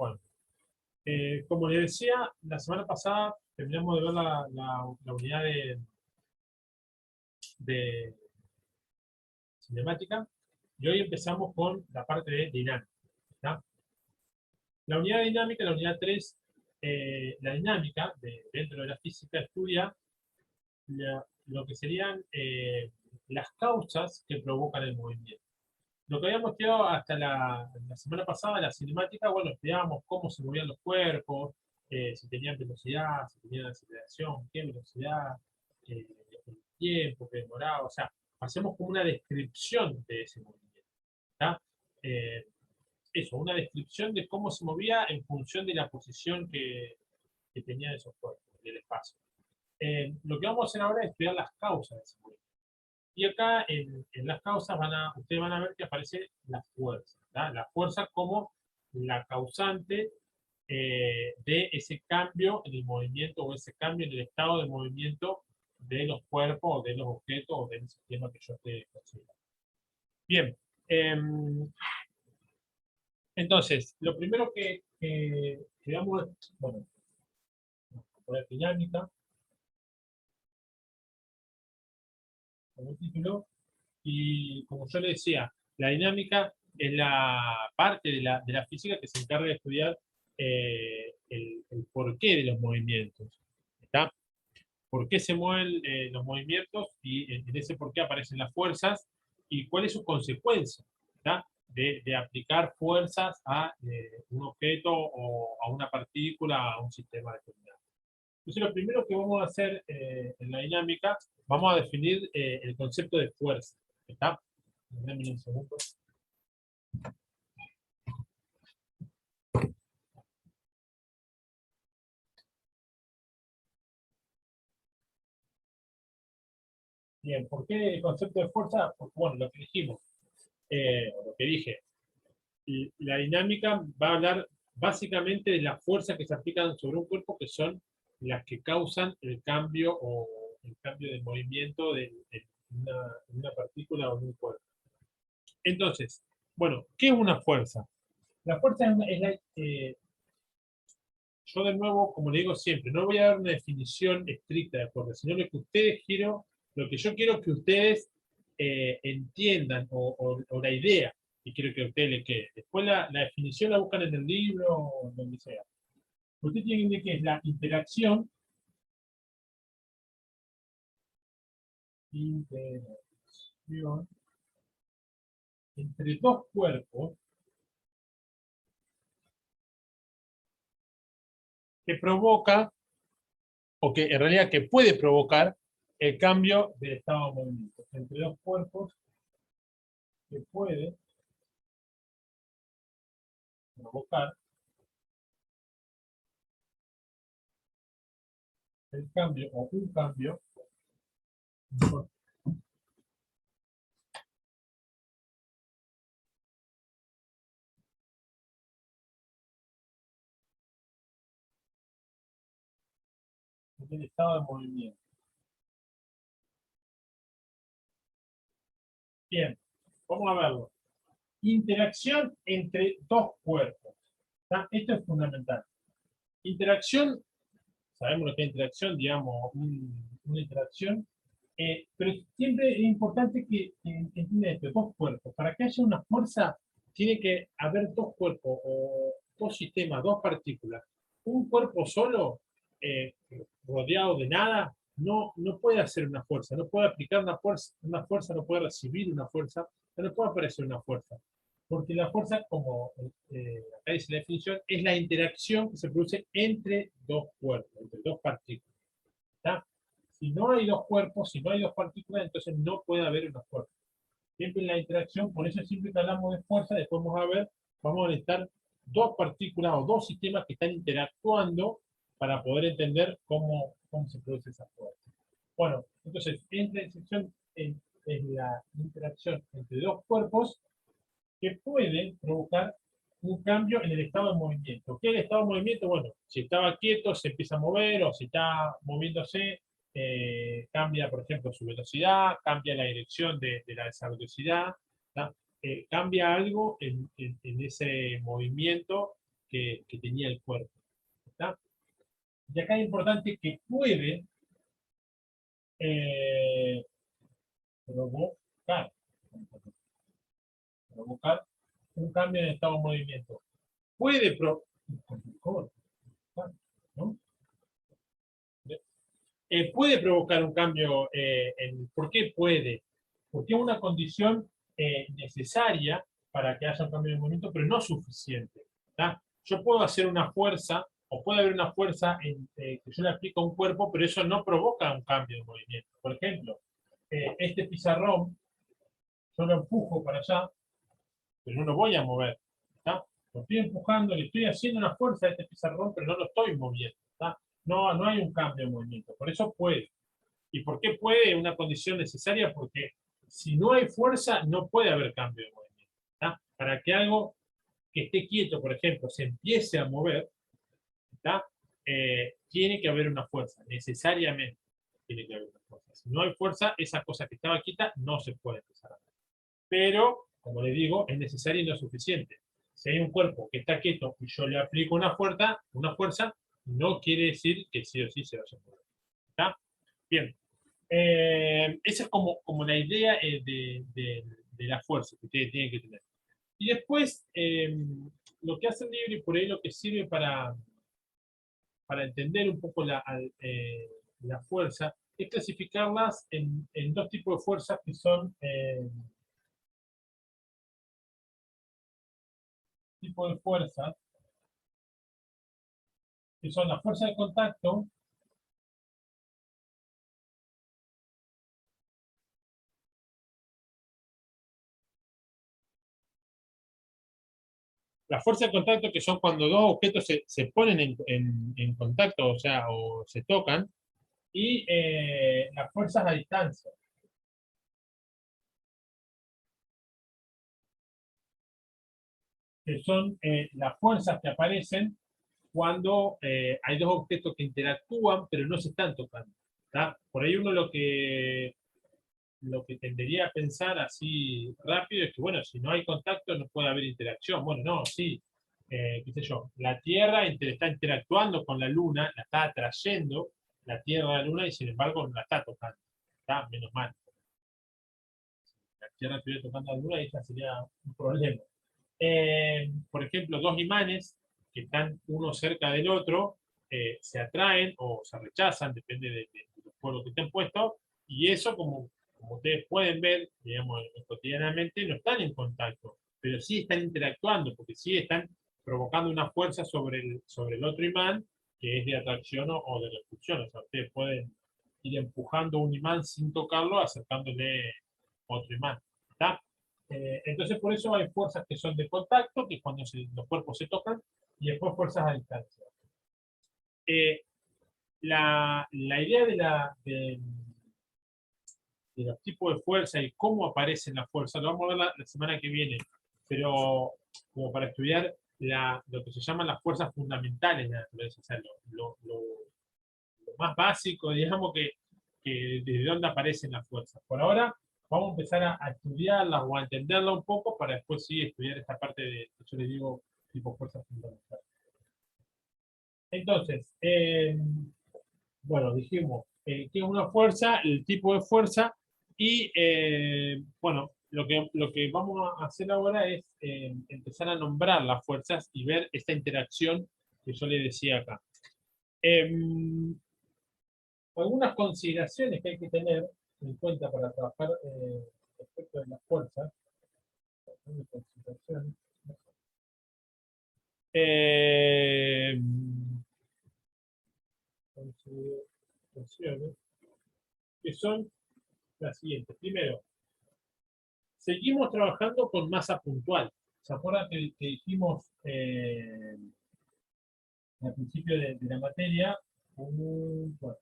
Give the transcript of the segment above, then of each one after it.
Bueno, como les decía, la semana pasada terminamos de ver la unidad de cinemática y hoy empezamos con la parte de dinámica. ¿Está? La unidad dinámica, la unidad 3, la dinámica dentro de la física estudia lo que serían las causas que provocan el movimiento. Lo que habíamos estudiado hasta la semana pasada, la cinemática, bueno, estudiábamos cómo se movían los cuerpos, si tenían velocidad, si tenían aceleración, qué velocidad, el tiempo que demoraba, o sea, hacemos como una descripción de ese movimiento. ¿Tá? Eh, Eso, una descripción de cómo se movía en función de la posición que tenían esos cuerpos, del espacio. Lo que vamos a hacer ahora es estudiar las causas de ese movimiento. Y acá en las causas ustedes van a ver que aparece la fuerza. ¿Tá? La fuerza como la causante de ese cambio en el movimiento o ese cambio en el estado de movimiento de los cuerpos o de los objetos o del sistema que yo esté considerando. Bien, entonces, lo primero que vamos a, bueno, vamos a poner dinámica como título. Y como yo le decía, la dinámica es la parte de la física que se encarga de estudiar el porqué de los movimientos. ¿Está? ¿Por qué se mueven los movimientos? Y en ese porqué aparecen las fuerzas y cuál es su consecuencia. ¿Está? De aplicar fuerzas a un objeto o a una partícula, a un sistema determinado. Entonces, lo primero que vamos a hacer en la dinámica, vamos a definir el concepto de fuerza. ¿Está? Denme un segundo. Bien, ¿por qué el concepto de fuerza? Porque, bueno, lo que dijimos, lo que dije, la dinámica va a hablar básicamente de las fuerzas que se aplican sobre un cuerpo, que son las que causan el cambio o el cambio de movimiento de una partícula o de un cuerpo. Entonces, bueno, ¿qué es una fuerza? La fuerza yo de nuevo, como le digo siempre, no voy a dar una definición estricta de fuerza, sino lo que yo quiero que ustedes entiendan o la idea que quiero que a ustedes les quede. Después la definición la buscan en el libro o donde sea. Ustedes tienen que entender que es la interacción entre dos cuerpos que provoca, o que en realidad que puede provocar, el cambio del estado de movimiento. Entre dos cuerpos que puede provocar el cambio o un cambio en el estado de movimiento. Bien, vamos a verlo. Interacción entre dos cuerpos. ¿Tá? Esto es fundamental. Interacción, sabemos lo que es interacción, digamos, una interacción, pero siempre es importante que entiendan esto, dos cuerpos. Para que haya una fuerza, tiene que haber dos cuerpos, o dos sistemas, dos partículas. Un cuerpo solo, rodeado de nada, no puede hacer una fuerza, no puede aplicar una fuerza, no puede recibir una fuerza, no puede aparecer una fuerza. Porque la fuerza, como acá dice la definición, es la interacción que se produce entre dos cuerpos, entre dos partículas. ¿Está? Si no hay dos cuerpos, si no hay dos partículas, entonces no puede haber una fuerza. Siempre en la interacción, por eso siempre que hablamos de fuerza, después vamos a necesitar dos partículas o dos sistemas que están interactuando para poder entender cómo se produce esa fuerza. Bueno, entonces, es la interacción entre dos cuerpos que pueden provocar un cambio en el estado de movimiento. ¿Qué es el estado de movimiento? Bueno, si estaba quieto se empieza a mover, o si está moviéndose, cambia, por ejemplo, su velocidad, cambia la dirección esa velocidad, cambia algo en ese movimiento que tenía el cuerpo. ¿Está? Y acá es importante que puede eh, provocar, provocar un cambio en el estado de movimiento. Puede ¿no? Puede provocar un cambio ¿por qué puede? Porque es una condición necesaria para que haya un cambio de movimiento, pero no suficiente. ¿Tá? Yo puedo hacer una fuerza, o puede haber una fuerza que yo le aplico a un cuerpo, pero eso no provoca un cambio de movimiento. Por ejemplo, este pizarrón, yo lo empujo para allá, pero no lo voy a mover. ¿Tá? Lo estoy empujando, le estoy haciendo una fuerza a este pizarrón, pero no lo estoy moviendo. ¿Tá? No, no hay un cambio de movimiento, por eso puede. ¿Y por qué puede? Una condición necesaria porque si no hay fuerza, no puede haber cambio de movimiento. ¿Tá? Para que algo que esté quieto, por ejemplo, se empiece a mover, ¿tá? Tiene que haber una fuerza, necesariamente tiene que haber una fuerza. Si no hay fuerza, esa cosa que estaba quieta no se puede empezar a mover. Pero, como le digo, es necesario y no es suficiente. Si hay un cuerpo que está quieto y yo le aplico una fuerza no quiere decir que sí o sí se vaya a mover. ¿Tá? Bien. Esa es como la idea de la fuerza que ustedes tienen que tener. Y después, lo que hace el libro y por ahí lo que sirve para entender un poco la fuerza es clasificarlas en dos tipos de fuerzas que son tipos de fuerzas que son la fuerza de contacto. La fuerza de contacto, que son cuando dos objetos se ponen en contacto, o sea, o se tocan, y las fuerzas a distancia, que son las fuerzas que aparecen cuando hay dos objetos que interactúan, pero no se están tocando. ¿Tá? Por ahí uno lo que tendería a pensar así rápido es que, bueno, si no hay contacto no puede haber interacción. Bueno, no, sí, qué sé yo, la Tierra está interactuando con la Luna, la está atrayendo la Tierra a la Luna y sin embargo no la está tocando. Está menos mal. La Tierra estuviera tocando a la Luna y esa sería un problema. Por ejemplo, dos imanes que están uno cerca del otro se atraen o se rechazan, depende de los polos que estén puestos, y eso, como ustedes pueden ver, digamos, cotidianamente, no están en contacto, pero sí están interactuando, porque sí están provocando una fuerza sobre el otro imán, que es de atracción o de repulsión. O sea, ustedes pueden ir empujando un imán sin tocarlo, acercándole otro imán. ¿Está? Entonces, por eso hay fuerzas que son de contacto, que es cuando los cuerpos se tocan, y después fuerzas a distancia. Eh, la idea de los tipos de fuerza y cómo aparecen las fuerzas, lo vamos a ver la semana que viene, pero como para estudiar lo que se llaman las fuerzas fundamentales de la naturaleza, o sea, lo más básico, digamos, que desde dónde aparecen las fuerzas. Por ahora, vamos a empezar a estudiarlas o a entenderlas un poco para después sí estudiar esta parte que yo les digo, tipo fuerzas fundamentales. Entonces, bueno, dijimos que es una fuerza, el tipo de fuerza, y bueno, lo que vamos a hacer ahora es empezar a nombrar las fuerzas y ver esta interacción que yo le decía acá. Algunas consideraciones que hay que tener en cuenta para trabajar respecto de las fuerzas. Eh, consideraciones que son las siguientes. Primero, seguimos trabajando con masa puntual. ¿Se acuerdan que dijimos al principio de la materia? Bueno,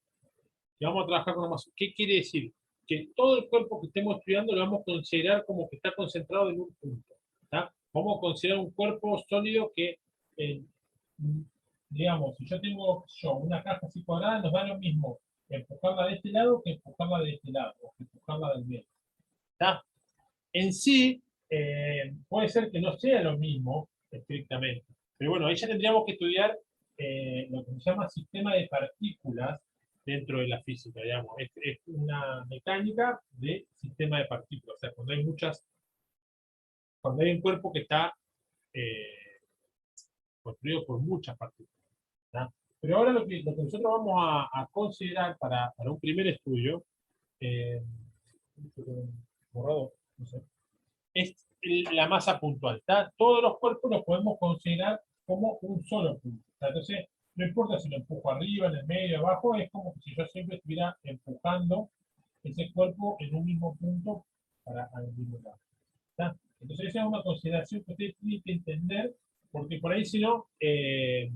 que vamos a trabajar con masa. ¿Qué quiere decir? Que todo el cuerpo que estemos estudiando lo vamos a considerar como que está concentrado en un punto. ¿Tá? Vamos a considerar un cuerpo sólido que, eh, digamos, si yo tengo una caja así cuadrada, nos da lo mismo empujarla de este lado que empujarla de este lado, o que empujarla del medio. ¿Tá? En sí, puede ser que no sea lo mismo estrictamente. Pero bueno, ahí ya tendríamos que estudiar lo que se llama sistema de partículas dentro de la física, digamos. Es una mecánica de sistema de partículas. O sea, cuando hay un cuerpo que está eh, construido por muchas partículas. ¿Tá? Pero ahora lo que nosotros vamos a considerar para un primer estudio, eh, borrado, no sé, es la masa puntual. ¿Tá? Todos los cuerpos los podemos considerar como un solo punto. ¿Tá? Entonces, no importa si lo empujo arriba, en el medio, abajo, es como si yo siempre estuviera empujando ese cuerpo en un mismo punto para al mismo lado. ¿Tá? Entonces, esa es una consideración que usted tiene que entender, porque por ahí si no, eh,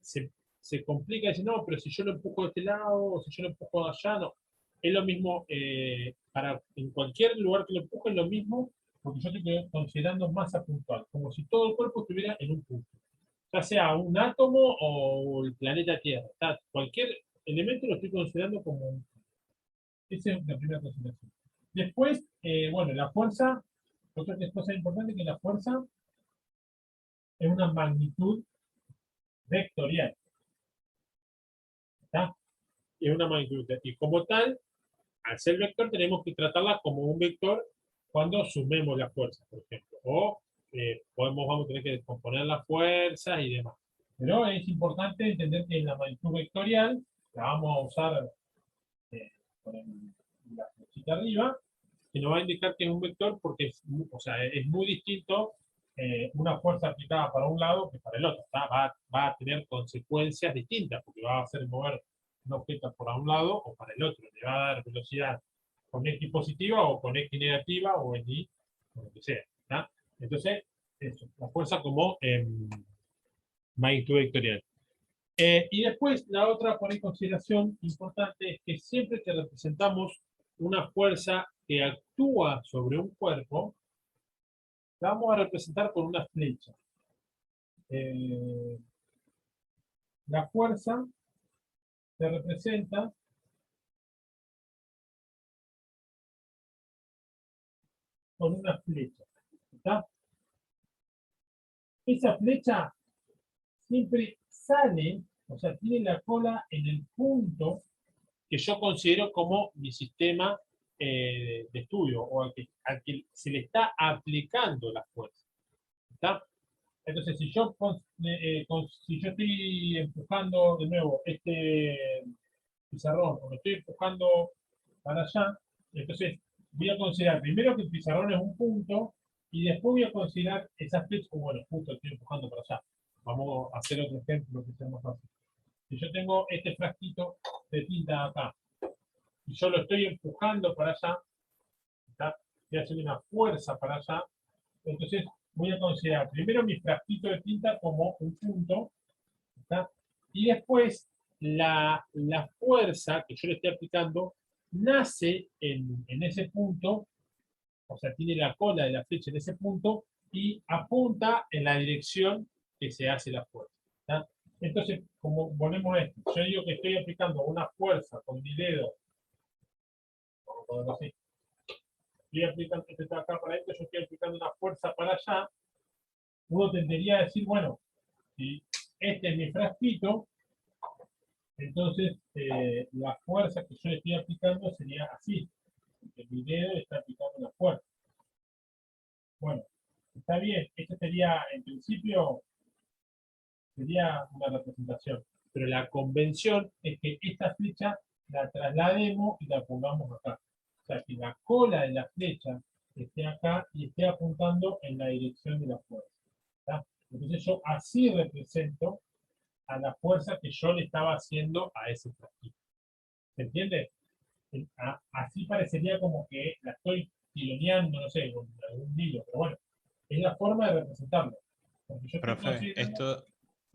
se, se complica y dice, no, pero si yo lo empujo de este lado, o si yo lo empujo de allá, no. Es lo mismo, en cualquier lugar que lo empuje es lo mismo, porque yo estoy considerando masa puntual, como si todo el cuerpo estuviera en un punto. Ya sea un átomo o el planeta Tierra. ¿Tá? Cualquier elemento lo estoy considerando como un punto. Esa es la primera consideración. Después, bueno, la fuerza, otra cosa importante que la fuerza es una magnitud vectorial. ¿Está? Es una magnitud vectorial. Y como tal, al ser vector, tenemos que tratarla como un vector cuando sumemos las fuerzas, por ejemplo. O vamos a tener que descomponer las fuerzas y demás. Pero es importante entender que la magnitud vectorial la vamos a usar con la flechita arriba, que nos va a indicar que es un vector porque o sea, es muy distinto una fuerza aplicada para un lado que para el otro. Va a tener consecuencias distintas porque va a hacer mover un objeto por un lado o para el otro. Le va a dar velocidad con X positiva o con X negativa o en Y, o lo que sea. ¿Tá? Entonces, eso, la fuerza como magnitud vectorial. Y después, la otra por ahí consideración importante es que siempre que representamos una fuerza que actúa sobre un cuerpo, la vamos a representar con una flecha. Eh, la fuerza se representa con una flecha. ¿Está? Esa flecha siempre sale, o sea, tiene la cola en el punto que yo considero como mi sistema de estudio o al que se le está aplicando la fuerza. ¿Está? Entonces, si yo estoy empujando de nuevo este pizarrón, o lo estoy empujando para allá, entonces voy a considerar primero que el pizarrón es un punto, y después voy a considerar esa flecha, bueno, justo estoy empujando para allá. Vamos a hacer otro ejemplo que sea más fácil. Si yo tengo este frasquito de tinta acá, y yo lo estoy empujando para allá, ¿está? Voy a hacer una fuerza para allá, entonces voy a considerar primero mi frasquito de tinta como un punto, ¿está? Y después la fuerza que yo le estoy aplicando nace en ese punto, o sea, tiene la cola de la flecha en ese punto y apunta en la dirección que se hace la fuerza. ¿Está? Entonces, como volvemos a esto, yo digo que estoy aplicando una fuerza con mi dedo, vamos a ponerlo así, estoy aplicando, este está acá para esto, yo estoy aplicando una fuerza para allá, uno tendería a decir, bueno, si este es mi frasquito, entonces la fuerza que yo le estoy aplicando sería así, porque mi dedo está aplicando una fuerza. Bueno, está bien, esto sería, en principio, sería una representación, pero la convención es que esta flecha la traslademos y la pongamos acá. O sea, que la cola de la flecha esté acá y esté apuntando en la dirección de la fuerza. ¿Tá? Entonces yo así represento a la fuerza que yo le estaba haciendo a ese frasquito. ¿Se entiende? Así parecería como que la estoy tironeando, no sé, con algún hilo, pero bueno, es la forma de representarlo. Porque yo estoy Profe, considerando. esta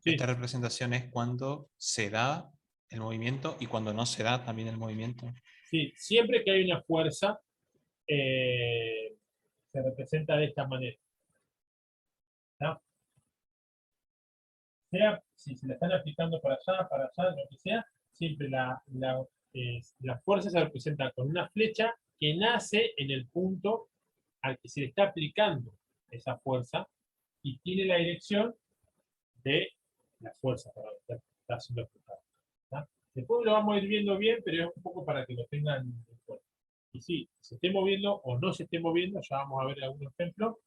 Sí, representación es cuando se da el movimiento y cuando no se da también el movimiento. sí, siempre que hay una fuerza, eh, se representa de esta manera. ¿Tá? Sea si se la están aplicando para allá, lo que sea, siempre la fuerza se representa con una flecha que nace en el punto al que se le está aplicando esa fuerza y tiene la dirección de la fuerza para lo que está haciendo explotar. Después lo vamos a ir viendo bien, pero es un poco para que lo tengan en cuenta. Y sí, se esté moviendo o no se esté moviendo, ya vamos a ver algunos ejemplos,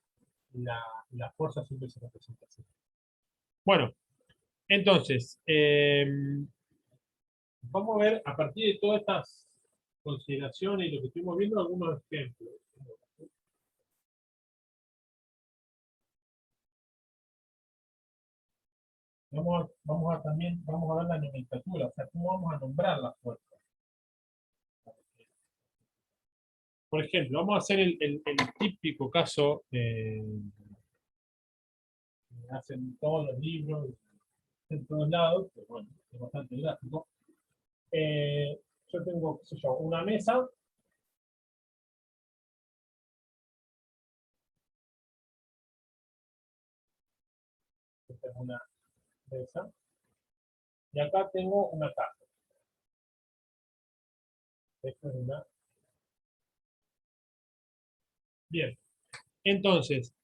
la fuerza siempre se representa así. Bueno, entonces, vamos a ver a partir de todas estas consideraciones y lo que estuvimos viendo, algunos ejemplos. Vamos a ver la nomenclatura, o sea, cómo vamos a nombrar las fuerzas. Por ejemplo, vamos a hacer el típico caso que hacen todos los libros, en todos lados, pero bueno, es bastante gráfico. Yo tengo, qué sé yo, una mesa. Esta es una mesa. Y acá tengo una caja. Esto es una. Bien. Entonces,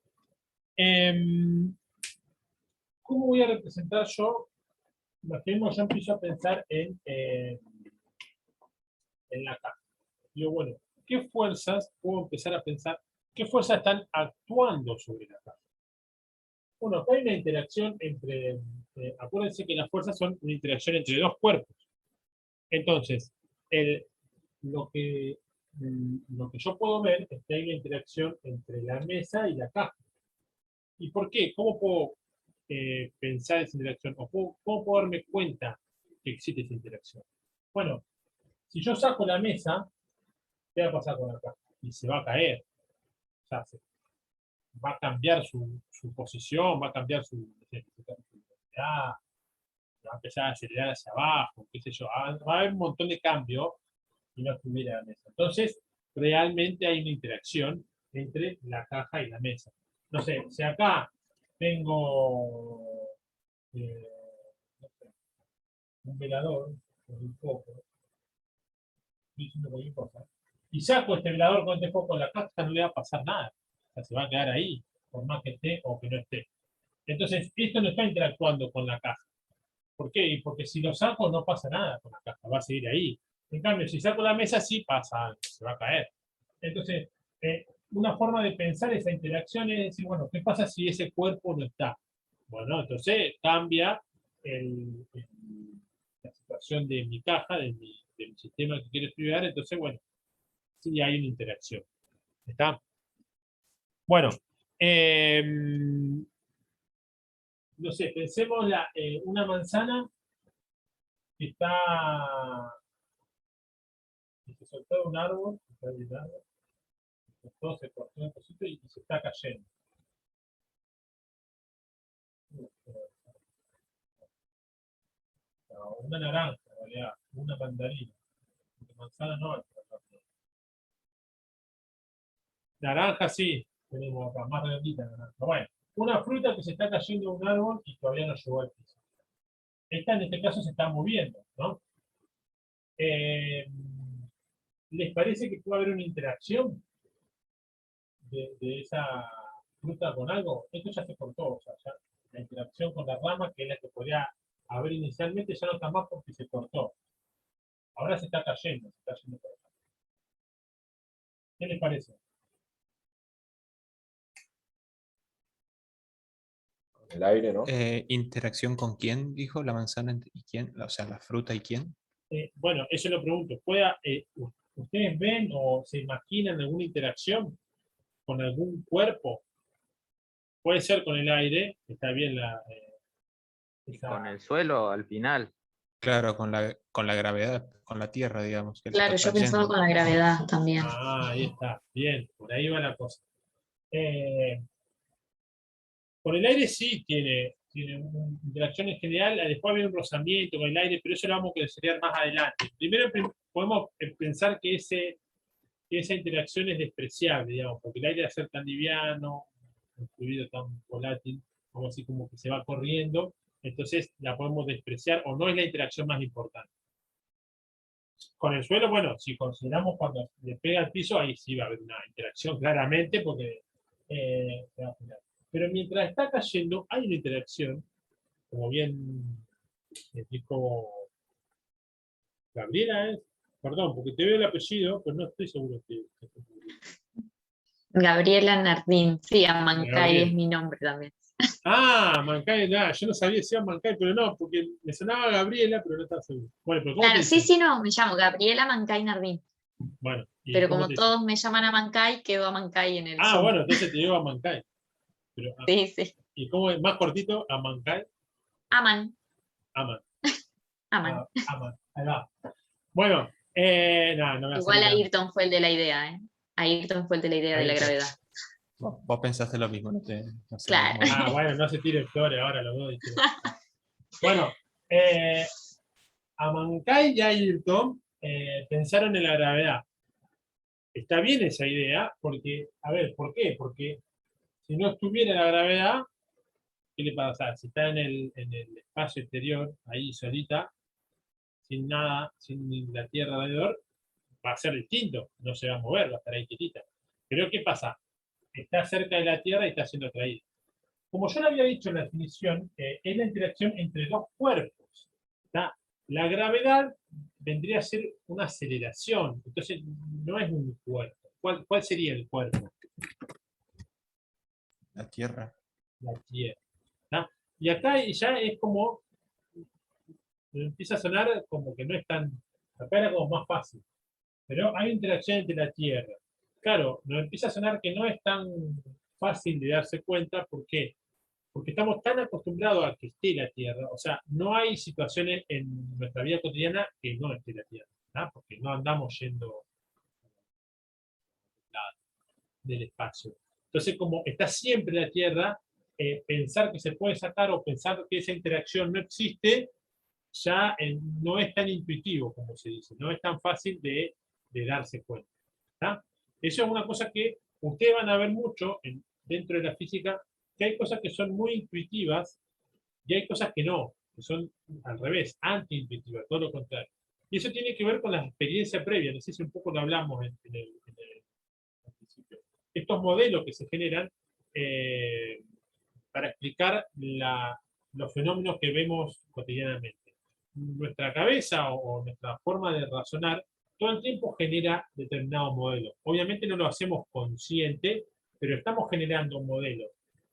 ¿cómo voy a representar yo? Imaginemos, yo empiezo a pensar en la caja. Digo, bueno, ¿qué fuerzas puedo empezar a pensar? ¿Qué fuerzas están actuando sobre la caja? Bueno, acá hay una interacción entre, acuérdense que las fuerzas son una interacción entre dos cuerpos. Entonces, el, lo que yo puedo ver es que hay una interacción entre la mesa y la caja. ¿Y por qué? ¿Cómo puedo pensar esa interacción? ¿O cómo puedo darme cuenta que existe esa interacción? Bueno, si yo saco la mesa, ¿qué va a pasar con la caja? Y se va a caer. O sea, va a cambiar su posición, va a cambiar su velocidad, va a empezar a acelerar hacia abajo, qué sé yo. Va a haber un montón de cambios y no estuviera la mesa. Entonces, realmente hay una interacción entre la caja y la mesa. No sé, si acá tengo eh, no sé, un velador con un foco, estoy diciendo cualquier cosa, y saco este velador con este foco en la caja, no le va a pasar nada. O sea, se va a quedar ahí, por más que esté o que no esté. Entonces, esto no está interactuando con la caja. ¿Por qué? Porque si lo saco no pasa nada con la caja, va a seguir ahí. En cambio, si saco la mesa, sí pasa algo, se va a caer. Entonces, una forma de pensar esa interacción es decir, bueno, ¿qué pasa si ese cuerpo no está? Bueno, entonces cambia la situación de mi caja, de mi sistema que quiero estudiar, entonces, bueno, sí hay una interacción. ¿Está? Bueno, eh, no sé, pensemos una manzana que está y se soltó de un árbol, todo se cortó un cosito y se está cayendo. Una naranja, en realidad, una mandarina. Porque manzana no. Naranja sí, tenemos acá, más redondita naranja. Bueno, una fruta que se está cayendo de un árbol y todavía no llegó al piso. Esta en este caso se está moviendo, ¿no? Eh, ¿Les parece que puede haber una interacción de esa fruta con algo? Esto ya se cortó, o sea, ya la interacción con la rama, que es la que podría haber inicialmente, ya no está más porque se cortó. Ahora se está cayendo, se está yendo por acá. ¿Qué les parece? El aire, ¿no? ¿Interacción con quién, dijo? ¿La manzana y quién? O sea, la fruta y quién. Bueno, eso lo pregunto. ¿Ustedes ven o se imaginan alguna interacción con algún cuerpo? Puede ser con el aire, está bien Con el suelo al final. Claro, con la gravedad, con la tierra, digamos, que Claro, está yo pensaba cayendo. con la gravedad también. ahí está, bien, por ahí va la cosa. Con el aire sí tiene una interacción en general, después había un rozamiento con el aire, pero eso lo vamos a considerar más adelante. Primero podemos pensar que esa interacción es despreciable, digamos, porque el aire al ser tan liviano, un fluido tan volátil, como así como que se va corriendo, entonces la podemos despreciar o no es la interacción más importante. Con el suelo, bueno, si consideramos cuando le pega al piso, ahí sí va a haber una interacción claramente porque se va a girar. Pero mientras está cayendo, hay una interacción como bien dijo Gabriela, perdón, porque te veo el apellido, pero no estoy seguro que Gabriela Nardín, sí, Amancay Gabriel. es mi nombre también. Ah, Mancay, yo no sabía si era Mancay, pero no, porque me sonaba Gabriela, pero no estaba seguro. Bueno, pero ¿cómo te Claro, sí, dicen? sí, no, me llamo Gabriela Amancay Nardín, Bueno, ¿y pero cómo como te dicen? todos me llaman Amancay, quedó Amancay en el Ah, Zoom. bueno, entonces te digo a Mancay. Pero, Sí, sí, ¿y cómo es? Más cortito, a Mancay, Aman, Aman. Aman. Aman, ahí va. Bueno, nada, no me va a Igual salir nada. Ayrton fue el de la idea, ¿eh? Ayrton fue el de la idea de la Ayrton. gravedad. Vos pensaste lo mismo, no sé, Claro. Ah, bueno, no se tire flores ahora, los dos dijeron. Bueno, eh, Amancay y Ayrton pensaron en la gravedad. Está bien esa idea, porque, a ver, ¿por qué? Porque si no estuviera la gravedad, ¿qué le pasa? Si está en el espacio exterior, ahí solita, sin nada, sin la Tierra alrededor, va a ser distinto, no se va a mover, va a estar ahí quietita. Pero ¿qué pasa? Está cerca de la Tierra y está siendo atraída. Como yo lo había dicho en la definición, es la interacción entre dos cuerpos. ¿Está? La gravedad vendría a ser una aceleración, entonces no es un cuerpo. ¿Cuál sería el cuerpo? la Tierra. La Tierra. ¿Está? Y acá ya es como, empieza a sonar como que no es tan, acá era como más fácil, pero hay interacción entre la Tierra. Claro, nos empieza a sonar que no es tan fácil de darse cuenta, ¿por qué? Porque estamos tan acostumbrados a que esté la Tierra, o sea, no hay situaciones en nuestra vida cotidiana que no esté la Tierra, ¿tá? Porque no andamos yendo del espacio. Entonces, como está siempre la Tierra, pensar que se puede sacar o pensar que esa interacción no existe, ya no es tan intuitivo, como se dice, no es tan fácil de darse cuenta. ¿Tá? Eso es una cosa que ustedes van a ver mucho dentro de la física, que hay cosas que son muy intuitivas y hay cosas que no, que son al revés, anti-intuitivas, todo lo contrario. Y eso tiene que ver con la experiencia previa, no sé si un poco lo hablamos al principio. Estos modelos que se generan para explicar los fenómenos que vemos cotidianamente. Nuestra cabeza o nuestra forma de razonar todo el tiempo genera determinados modelos. Obviamente no lo hacemos consciente, pero estamos generando modelos.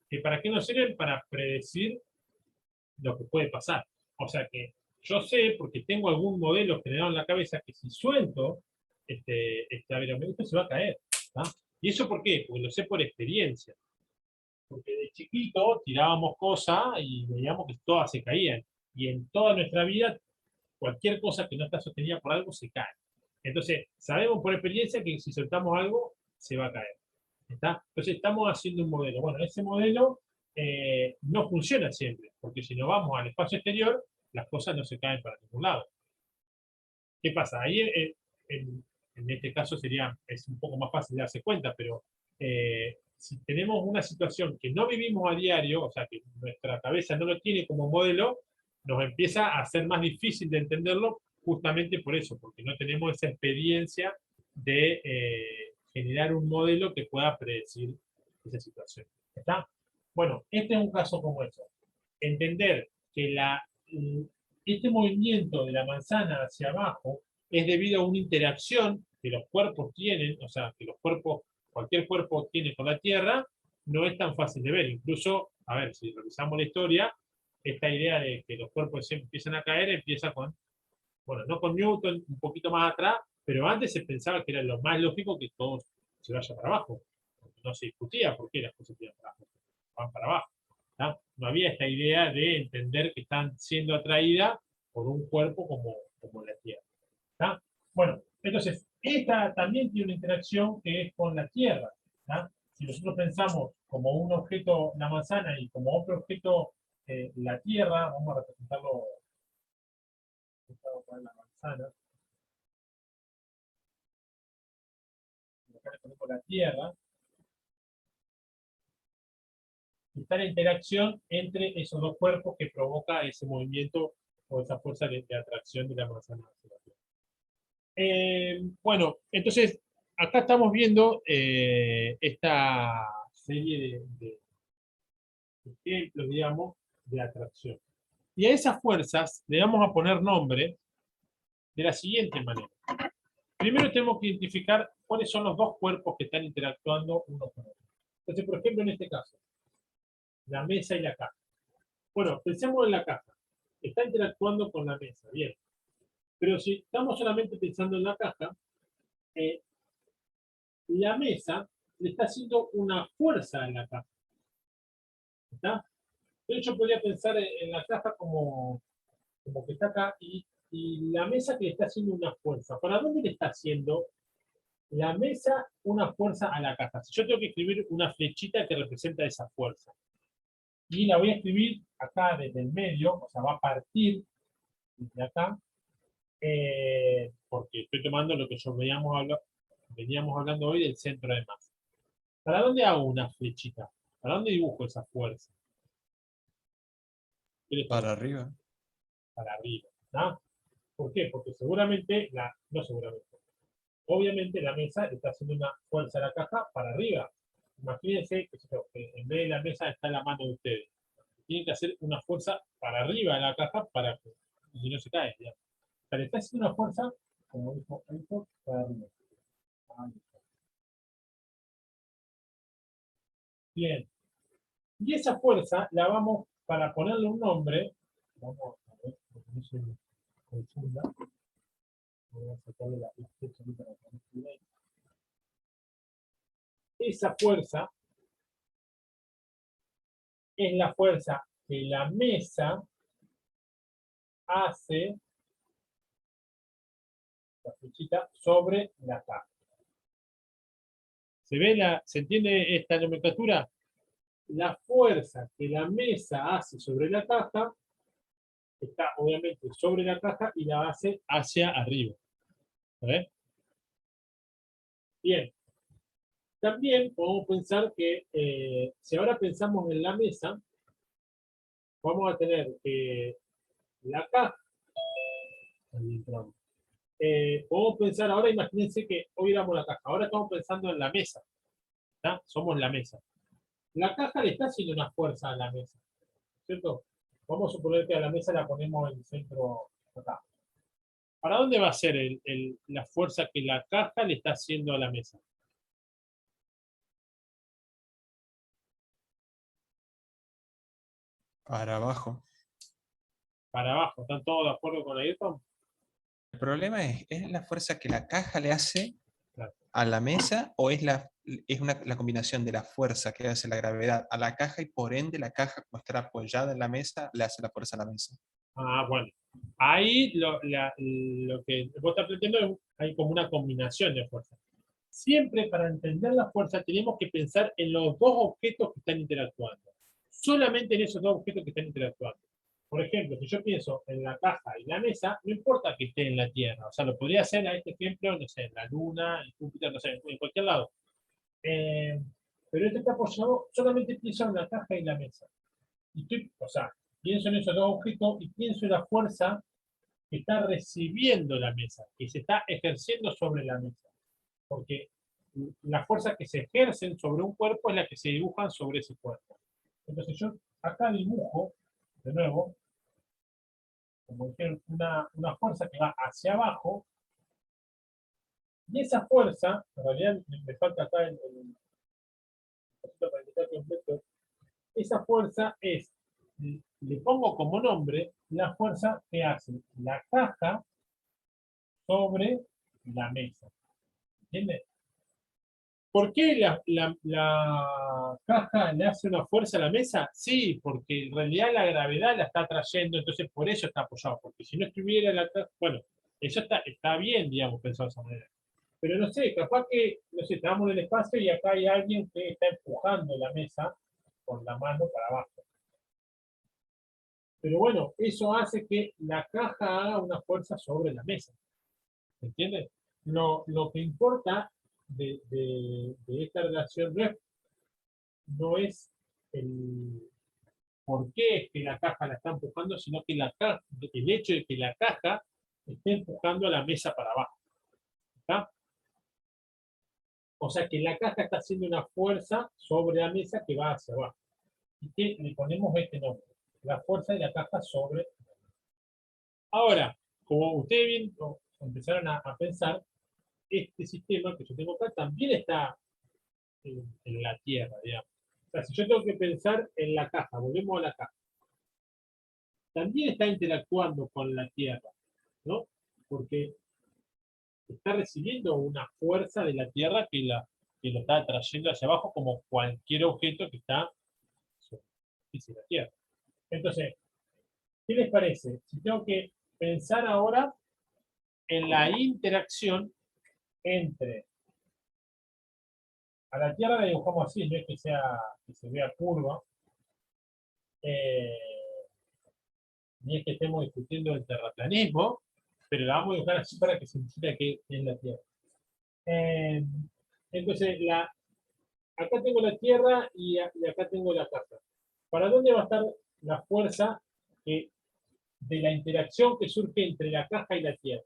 ¿Que para qué nos sirven? Para predecir lo que puede pasar. O sea que yo sé, porque tengo algún modelo generado en la cabeza, que si suelto este avión, se va a caer. ¿Tá? ¿Y eso por qué? Porque lo sé por experiencia. Porque de chiquito tirábamos cosas y veíamos que todas se caían. Y en toda nuestra vida, cualquier cosa que no está sostenida por algo se cae. Entonces, sabemos por experiencia que si soltamos algo, se va a caer. ¿Está? Entonces, estamos haciendo un modelo. Bueno, ese modelo no funciona siempre, porque si nos vamos al espacio exterior, las cosas no se caen para ningún lado. ¿Qué pasa? Ahí en este caso es un poco más fácil de darse cuenta, pero si tenemos una situación que no vivimos a diario, o sea, que nuestra cabeza no lo tiene como modelo, nos empieza a ser más difícil de entenderlo justamente por eso, porque no tenemos esa experiencia de generar un modelo que pueda predecir esa situación. ¿Está? Bueno, este es un caso como eso. Entender que este movimiento de la manzana hacia abajo es debido a una interacción que los cuerpos tienen, o sea, que cualquier cuerpo tiene con la Tierra, no es tan fácil de ver. Incluso, a ver, si revisamos la historia, esta idea de que los cuerpos se empiezan a caer empieza con, bueno, no con Newton, un poquito más atrás, pero antes se pensaba que era lo más lógico que todo se vaya para abajo. No se discutía por qué las cosas iban para abajo, van para abajo. ¿Tá? No había esta idea de entender que están siendo atraídas por un cuerpo como la Tierra. ¿Tá? Bueno, entonces, esta también tiene una interacción que es con la Tierra. ¿Tá? Si nosotros pensamos como un objeto la manzana y como otro objeto la Tierra, vamos a representarlo con la manzana. Acá le ponemos la Tierra. Está la interacción entre esos dos cuerpos que provoca ese movimiento o esa fuerza de atracción de la manzana hacia la Tierra. Bueno, entonces, acá estamos viendo esta serie de ejemplos, digamos, de atracción. Y a esas fuerzas le vamos a poner nombre de la siguiente manera. Primero tenemos que identificar cuáles son los dos cuerpos que están interactuando uno con otro. Entonces, por ejemplo, en este caso, la mesa y la caja. Bueno, pensemos en la caja. Está interactuando con la mesa, bien. Pero si estamos solamente pensando en la caja, la mesa le está haciendo una fuerza a la caja. ¿Está? De hecho, podría pensar en la caja como que está acá y la mesa que le está haciendo una fuerza. ¿Para dónde le está haciendo la mesa una fuerza a la caja? Si yo tengo que escribir una flechita que representa esa fuerza. Y la voy a escribir acá desde el medio, o sea, va a partir desde acá, porque estoy tomando lo que veníamos hablando hoy del centro de masa. ¿Para dónde hago una flechita? ¿Para dónde dibujo esa fuerza? Para arriba. Para arriba. ¿No? ¿Por qué? Porque seguramente, no seguramente, obviamente la mesa le está haciendo una fuerza a la caja para arriba. Imagínense que en vez de la mesa está la mano de ustedes. Tienen que hacer una fuerza para arriba de la caja para que si no se cae. ¿Ya? O sea, le está haciendo una fuerza, como dijo Héctor, para arriba. Bien. Y esa fuerza la vamos, para ponerle un nombre, vamos a ver, porque no se confunda. Voy a sacarle la flecha para ponerle ahí. Esa fuerza es la fuerza que la mesa hace la flechita sobre la caja. ¿Se entiende esta nomenclatura? La fuerza que la mesa hace sobre la caja está obviamente sobre la caja y la hace hacia arriba. ¿Ves? Bien. También podemos pensar que si ahora pensamos en la mesa, vamos a tener la caja. Ahí entramos. Podemos pensar ahora, imagínense que hoy éramos la caja, ahora estamos pensando en la mesa. ¿Tá? Somos la mesa. La caja le está haciendo una fuerza a la mesa, ¿cierto? Vamos a suponer que a la mesa la ponemos en el centro acá. ¿Para dónde va a ser la fuerza que la caja le está haciendo a la mesa? Para abajo. Para abajo. ¿Están todos de acuerdo con Ayrton? El problema ¿es la fuerza que la caja le hace Claro. a la mesa o es la combinación de la fuerza que hace la gravedad a la caja y por ende la caja, como está apoyada en la mesa, le hace la fuerza a la mesa? Ah, bueno. Ahí lo que vos estás planteando es hay como una combinación de fuerzas. Siempre para entender la fuerza tenemos que pensar en los dos objetos que están interactuando. Solamente en esos dos objetos que están interactuando. Por ejemplo, si yo pienso en la caja y la mesa, no importa que esté en la Tierra. O sea, lo podría hacer a este ejemplo, no sé, en la Luna, en Júpiter, no sé, en cualquier lado. Pero este está apoyado, solamente pienso en la caja y la mesa. O sea, pienso en esos dos objetos y pienso en la fuerza que está recibiendo la mesa, que se está ejerciendo sobre la mesa. Porque las fuerzas que se ejercen sobre un cuerpo es la que se dibujan sobre ese cuerpo. Entonces yo acá dibujo, de nuevo, como dijeron, una fuerza que va hacia abajo, y esa fuerza, en realidad me falta acá para indicar completo, esa fuerza es, le pongo como nombre, la fuerza que hace la caja sobre la mesa. ¿Entiendes? ¿Por qué la caja le hace una fuerza a la mesa? Sí, porque en realidad la gravedad la está trayendo, entonces por eso está apoyado, porque si no estuviera la caja, bueno, eso está bien, digamos, pensado de esa manera. Pero no sé, capaz que, no sé, estamos en el espacio y acá hay alguien que está empujando la mesa con la mano para abajo. Pero bueno, eso hace que la caja haga una fuerza sobre la mesa. ¿Entiendes? Lo que importa de esta relación no es el por qué es que la caja la está empujando, sino que el hecho de que la caja esté empujando a la mesa para abajo. ¿Está? O sea que la caja está haciendo una fuerza sobre la mesa que va hacia abajo. Y que le ponemos este nombre. la fuerza de la caja sobre. Ahora, como ustedes bien empezaron a pensar, este sistema que yo tengo acá también está en la Tierra, digamos. O sea, si yo tengo que pensar en la caja, volvemos a la caja, también está interactuando con la Tierra, ¿no? Porque está recibiendo una fuerza de la Tierra que lo está trayendo hacia abajo como cualquier objeto que está sobre la superficie de la Tierra. Entonces, ¿qué les parece? Si tengo que pensar ahora en la interacción entre, a la Tierra la dibujamos así, no es que se vea curva, ni es que estemos discutiendo el terraplanismo, pero la vamos a dibujar así para que se entienda que es la Tierra. Entonces, acá tengo la Tierra y acá tengo la caja. ¿Para dónde va a estar la fuerza de la interacción que surge entre la caja y la Tierra?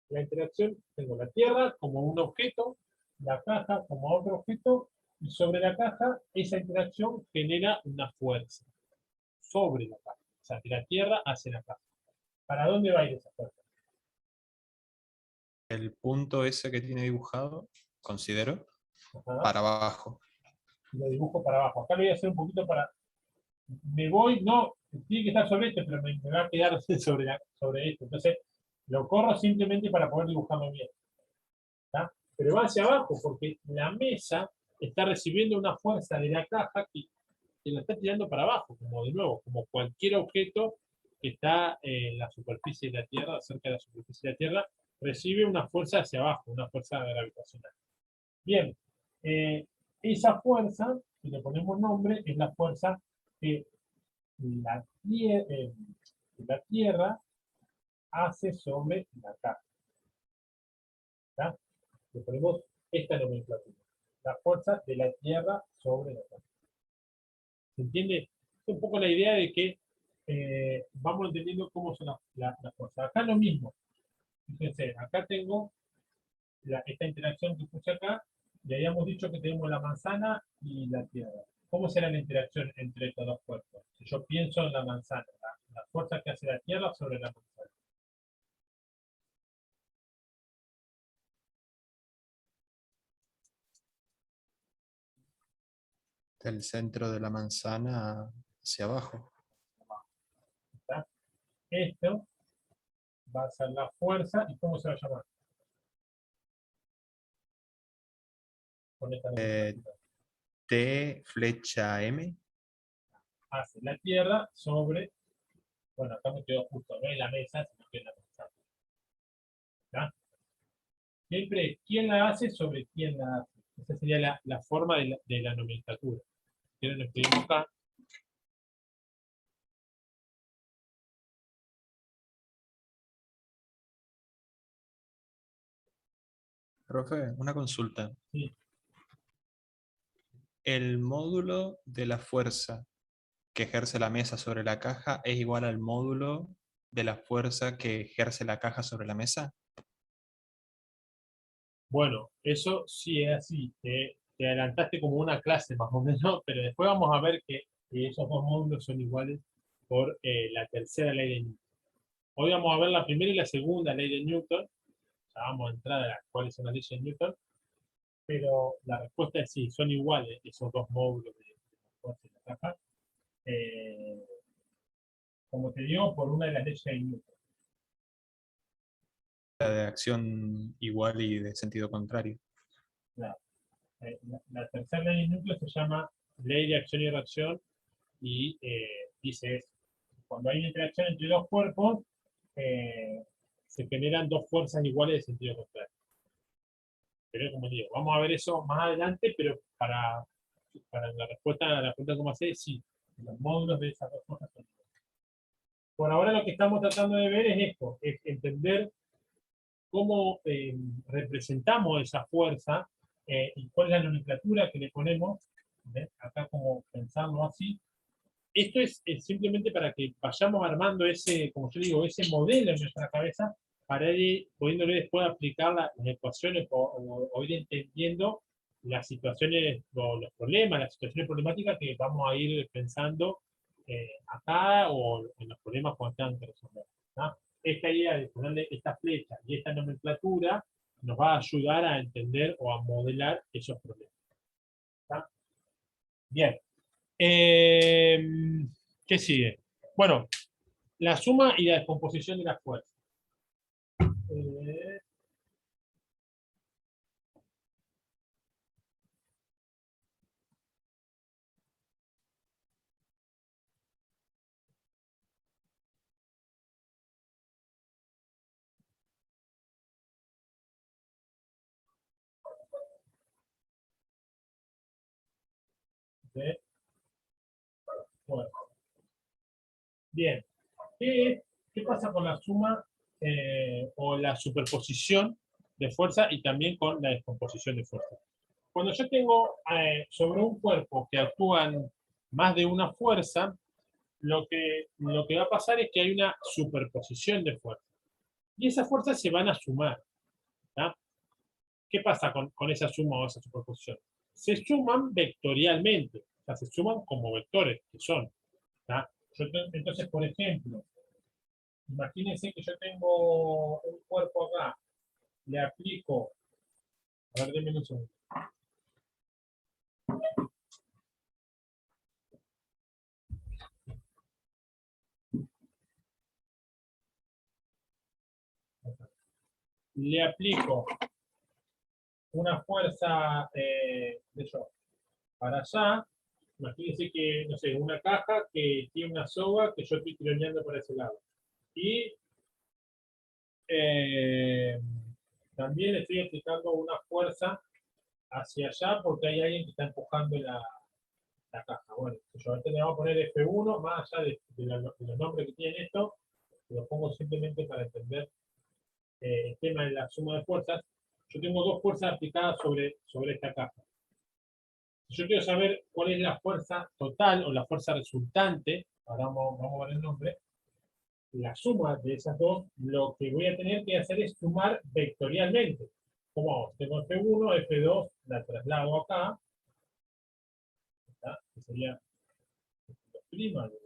La interacción, tengo la Tierra como un objeto, la caja como otro objeto, y sobre la caja esa interacción genera una fuerza sobre la caja, o sea, de la Tierra hacia la caja. ¿Para dónde va a ir esa fuerza? El punto ese que tiene dibujado, considero, Ajá. para abajo. Lo dibujo para abajo. Acá lo voy a hacer un poquito para. Me voy, no, tiene que estar sobre esto, pero me va a quedar sobre esto. Entonces, lo corro simplemente para poder dibujarlo bien. ¿Tá? Pero va hacia abajo, porque la mesa está recibiendo una fuerza de la caja que la está tirando para abajo, como de nuevo, como cualquier objeto que está en la superficie de la Tierra, cerca de la superficie de la Tierra, recibe una fuerza hacia abajo, una fuerza gravitacional. Bien, esa fuerza, si le ponemos nombre, es la fuerza que la Tierra hace sobre la caja. ¿Tá? Le ponemos esta nomenclatura. La fuerza de la Tierra sobre la caja. ¿Se entiende? Es un poco la idea de que vamos entendiendo cómo son las fuerzas. Acá lo mismo. Fíjense, acá tengo esta interacción que puse acá, y habíamos dicho que tenemos la manzana y la Tierra. ¿Cómo será la interacción entre estos dos cuerpos? Si yo pienso en la manzana, la fuerza que hace la Tierra sobre la manzana. Del centro de la manzana hacia abajo. ¿Está? Esto va a ser la fuerza, ¿y cómo se va a llamar? Con esta nomenclatura. T flecha M. Hace la Tierra sobre, bueno, acá me quedó justo, no en la mesa, sino que en la manzana. ¿Está? Siempre, ¿quién la hace sobre quién la hace? Esa sería la forma de la nomenclatura. ¿Quieren lo escribimos acá? Profe, una consulta. Sí. El módulo de la fuerza que ejerce la mesa sobre la caja es igual al módulo de la fuerza que ejerce la caja sobre la mesa. Bueno, eso sí es así. Te adelantaste como una clase más o menos, pero después vamos a ver que esos dos módulos son iguales por la tercera ley de Newton. Hoy vamos a ver la primera y la segunda ley de Newton. Ya vamos a entrar a cuáles son las leyes de Newton, pero la respuesta es sí, son iguales esos dos módulos de la fuerza y la caja. Como te digo, por una de las leyes de Newton. La de acción igual y de sentido contrario. Claro. La tercera ley de Newton se llama ley de acción y reacción y dice eso. Cuando hay una interacción entre dos cuerpos, se generan dos fuerzas iguales de sentido contrario. Pero como digo, vamos a ver eso más adelante, pero para la respuesta a la pregunta cómo hacer, sí, los módulos de esas dos cosas son iguales. Por ahora lo que estamos tratando de ver es esto, es entender cómo representamos esa fuerza y cuál es la nomenclatura que le ponemos, acá como pensarlo así. Esto es simplemente para que vayamos armando ese, como yo digo, ese modelo en nuestra cabeza para ir pudiéndole después aplicar las ecuaciones o ir entendiendo las situaciones, los problemas, las situaciones problemáticas que vamos a ir pensando acá o en los problemas cuando tengan que resolver. ¿Tá? Esta idea de ponerle esta flecha y esta nomenclatura nos va a ayudar a entender o a modelar esos problemas. ¿Tá? Bien. ¿Qué sigue? Bueno, la suma y la descomposición de las fuerzas. De fuerza. Bien. ¿Qué pasa con la suma o la superposición de fuerza y también con la descomposición de fuerza? Cuando yo tengo sobre un cuerpo que actúan más de una fuerza, lo que va a pasar es que hay una superposición de fuerzas. Y esas fuerzas se van a sumar. ¿Tá? ¿Qué pasa con esa suma o esa superposición? Se suman vectorialmente, o sea, se suman como vectores que son. ¿Tá? Entonces, por ejemplo, imagínense que yo tengo un cuerpo acá, le aplico, a ver, denme un segundo. Le aplico una fuerza para allá. Imagínense que, no sé, una caja que tiene una soga que yo estoy tironeando para ese lado. Y también estoy aplicando una fuerza hacia allá porque hay alguien que está empujando la caja. Bueno, yo ahorita le vamos a poner F1, más allá de los nombres que tienen esto, lo pongo simplemente para entender el tema de la suma de fuerzas. Yo tengo dos fuerzas aplicadas sobre esta caja. Si yo quiero saber cuál es la fuerza total o la fuerza resultante, ahora vamos a ver el nombre, la suma de esas dos, lo que voy a tener que hacer es sumar vectorialmente. Como tengo F1, F2, la traslado acá, ¿tá? Que sería la prima de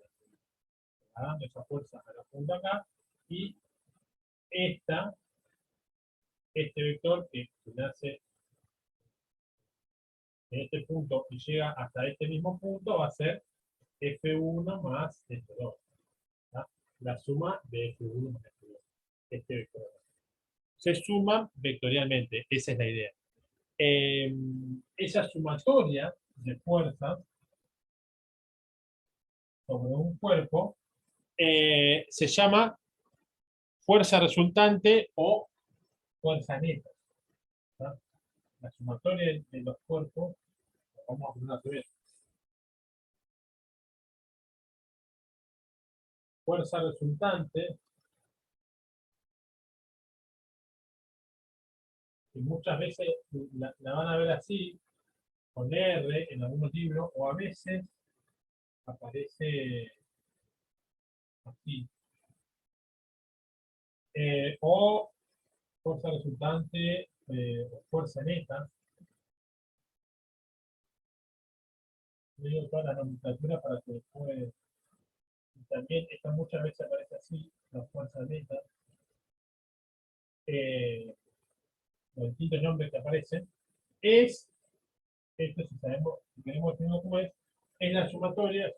dando esa fuerza a la punta acá, y este vector que nace en este punto y llega hasta este mismo punto va a ser F1 más F2. ¿Tá? La suma de F1 más F2. Este vector. Se suman vectorialmente, esa es la idea. Esa sumatoria de fuerzas sobre un cuerpo se llama fuerza resultante o fuerza neta. ¿Tá? La sumatoria de los cuerpos, vamos a poner una vez. Fuerza resultante, que muchas veces la van a ver así, con R en algunos libros, o a veces aparece así. O fuerza resultante o fuerza neta. Yo digo toda la nomenclatura para que después. También esta muchas veces aparece así, la fuerza neta. Los distintos nombres que aparecen. Esto si sabemos, si queremos definirlo como es la sumatoria,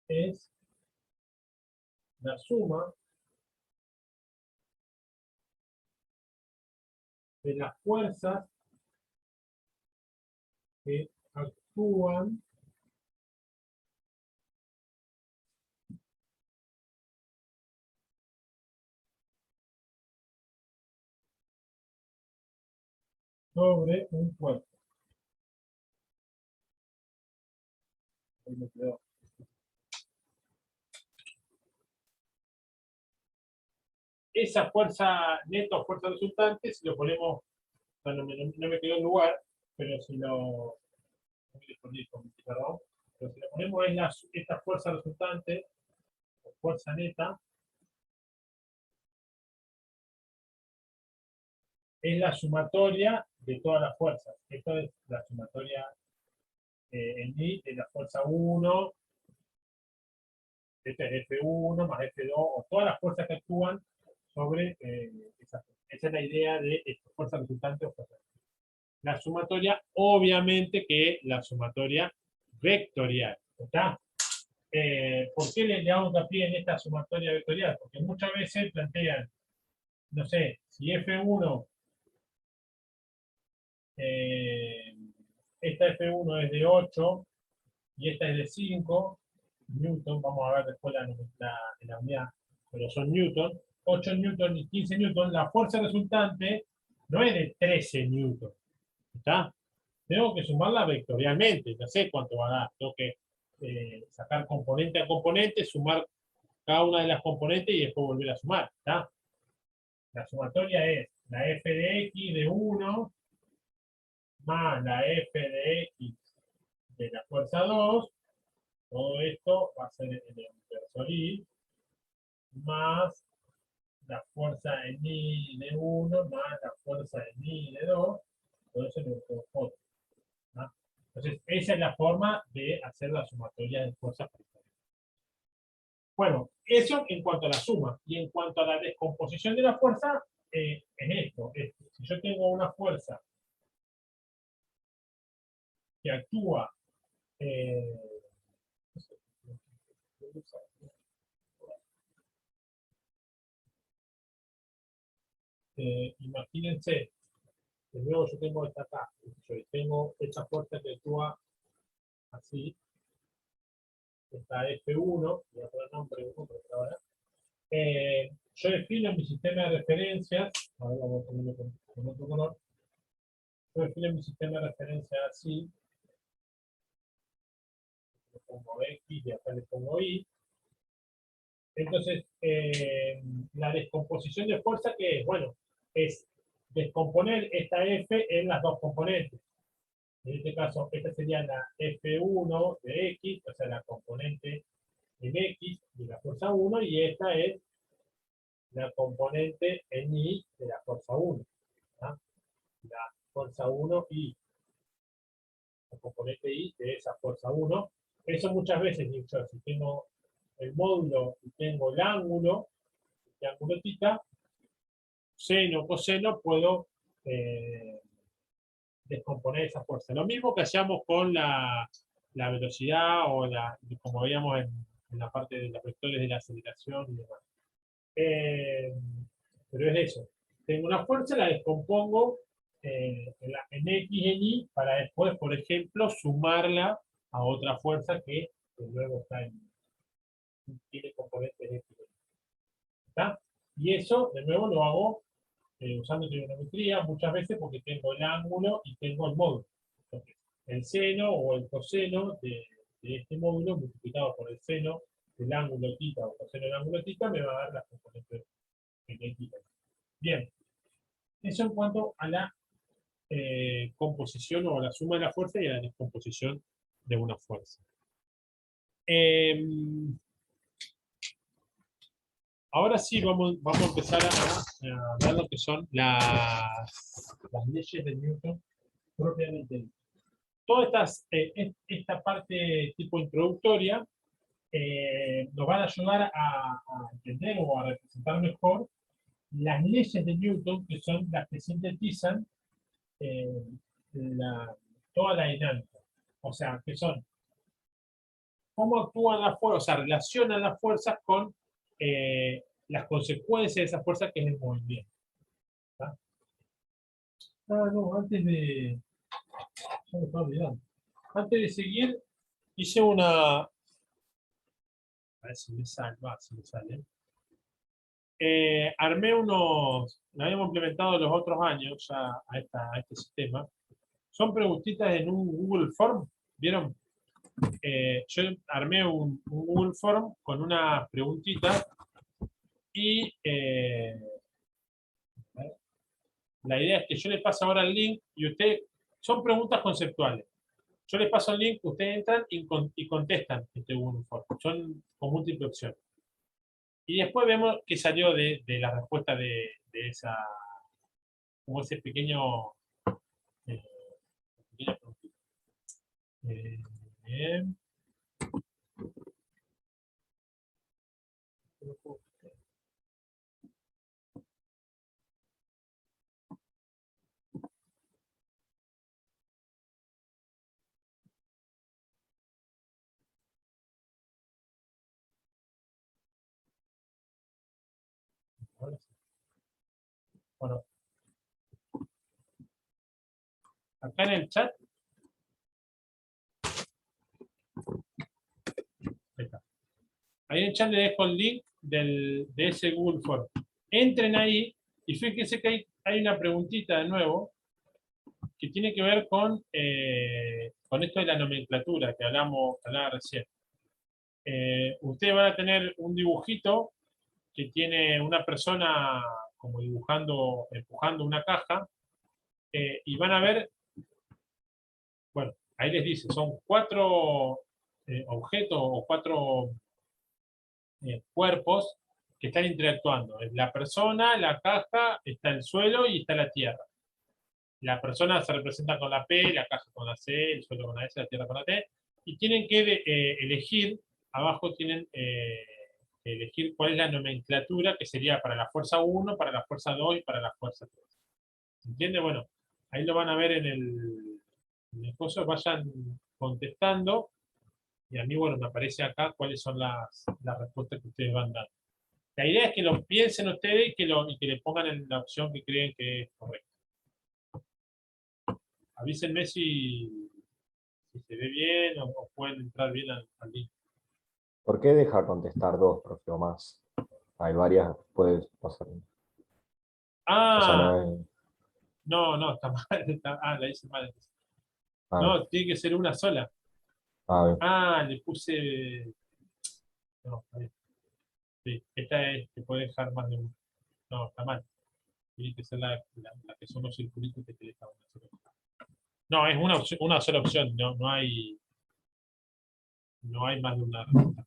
es la suma de las fuerzas que actúan sobre un cuerpo. Ahí me quedó. Esa fuerza neta o fuerza resultante, si lo ponemos, no me quedó en lugar, pero si lo pero si lo ponemos es esta fuerza resultante o fuerza neta, es la sumatoria de todas las fuerzas. Esta es la sumatoria en I de la fuerza 1 Este es F1 más F2, o todas las fuerzas que actúan sobre esa fuerza. Esa es la idea de fuerza resultante o fuerza. La sumatoria, obviamente que la sumatoria vectorial. ¿Está? ¿Por qué le hago hincapié en esta sumatoria vectorial? Porque muchas veces plantean, no sé, si F1, esta F1 es de 8 y esta es de 5 Newton, vamos a ver después la unidad, pero son Newton, 8 Newton y 15 Newton, la fuerza resultante no es de 13 Newton. ¿Está? Tengo que sumarla vectorialmente, no sé cuánto va a dar, tengo que sacar componente a componente, sumar cada una de las componentes y después volver a sumar. ¿Está? La sumatoria es la f de x de 1 más la f de x de la fuerza 2, todo esto va a ser el inverso y, más la fuerza en I de 1 más la fuerza en I de 2, todo eso lo otro. ¿No? Entonces, esa es la forma de hacer la sumatoria de fuerzas. Bueno, eso en cuanto a la suma. Y en cuanto a la descomposición de la fuerza, es esto. Si yo tengo una fuerza que actúa imagínense, que luego yo tengo esta acá, yo tengo esta fuerza que actúa así, esta F1, voy a poner nombre 1 por ahora. Yo defino en mi sistema de referencias, ahora vamos a ponerlo con otro color, yo defino en mi sistema de referencias así, le pongo X y acá le pongo Y. Entonces, la descomposición de fuerza, ¿qué es? Bueno, es descomponer esta F en las dos componentes. En este caso, esta sería la F1 de X, o sea, la componente en X de la fuerza 1, y esta es la componente en Y de la fuerza 1. ¿Ah? La fuerza 1 y la componente Y de esa fuerza 1. Eso muchas veces, dicho, si tengo el módulo y tengo el ángulo θ, seno, coseno, puedo descomponer esa fuerza. Lo mismo que hacíamos con la velocidad o como veíamos en la parte de los vectores de la aceleración y demás. Pero es eso. Tengo una fuerza, la descompongo en X y en Y para después, por ejemplo, sumarla a otra fuerza que luego está tiene componentes X y Y. ¿Está? Y eso, de nuevo, lo hago usando trigonometría muchas veces porque tengo el ángulo y tengo el módulo. Entonces, el seno o el coseno de este módulo multiplicado por el seno del ángulo θ o coseno del ángulo θ me va a dar las componentes en X. Bien, eso en cuanto a la composición o a la suma de la fuerza y a la descomposición de una fuerza. Ahora sí vamos a empezar a ver lo que son las leyes de Newton propiamente dichas. Toda esta parte tipo introductoria nos van a ayudar a entender o a representar mejor las leyes de Newton, que son las que sintetizan toda la dinámica. O sea, que son cómo actúan las fuerzas, o sea, relacionan las fuerzas con las consecuencias de esa fuerza que es el movimiento. ¿Está? No, antes de... Ya me estaba olvidando. Antes de seguir, hice una... A ver si me sale, si me sale. Armé unos... Lo habíamos implementado los otros años ya a este sistema. Son preguntitas en un Google Form, ¿vieron? Yo armé un Google Form con una preguntita y la idea es que yo les paso ahora el link y ustedes, son preguntas conceptuales. Yo les paso el link, ustedes entran y contestan este Google Form. Son con múltiples opciones. Y después vemos qué salió de la respuesta de esa, como ese pequeño preguntita. Bien. Ahora sí. Bueno. Acá en el chat. Ahí está. Ahí en el chat le dejo el link de ese Google Form. Entren ahí y fíjense que hay una preguntita de nuevo que tiene que ver con esto de la nomenclatura que hablaba recién. Ustedes van a tener un dibujito que tiene una persona como dibujando, empujando una caja, y van a ver, bueno, ahí les dice, son 4 objetos o 4 cuerpos que están interactuando. La persona, la caja, está el suelo y está la tierra. La persona se representa con la P, la caja con la C, el suelo con la S, la tierra con la T, y tienen que elegir, abajo tienen elegir cuál es la nomenclatura que sería para la fuerza 1, para la fuerza 2 y para la fuerza 3. ¿Entiende? Bueno, ahí lo van a ver en el coso, vayan contestando, y a mí, bueno, me aparece acá cuáles son las respuestas que ustedes van dando. La idea es que lo piensen ustedes y que le pongan en la opción que creen que es correcta. Avísenme si se ve bien o pueden entrar bien al link. ¿Por qué deja contestar 2, profe, o más? Hay varias, puedes pasar. O sea, no, está mal. La hice mal. ah, No, tiene que ser una sola. bien. Le puse... No, está bien. Sí, esta es que puede dejar más de uno. No, está mal. Tiene que ser la que son los circulitos que te deja una sola opción. No, es una sola opción. No hay más de una respuesta.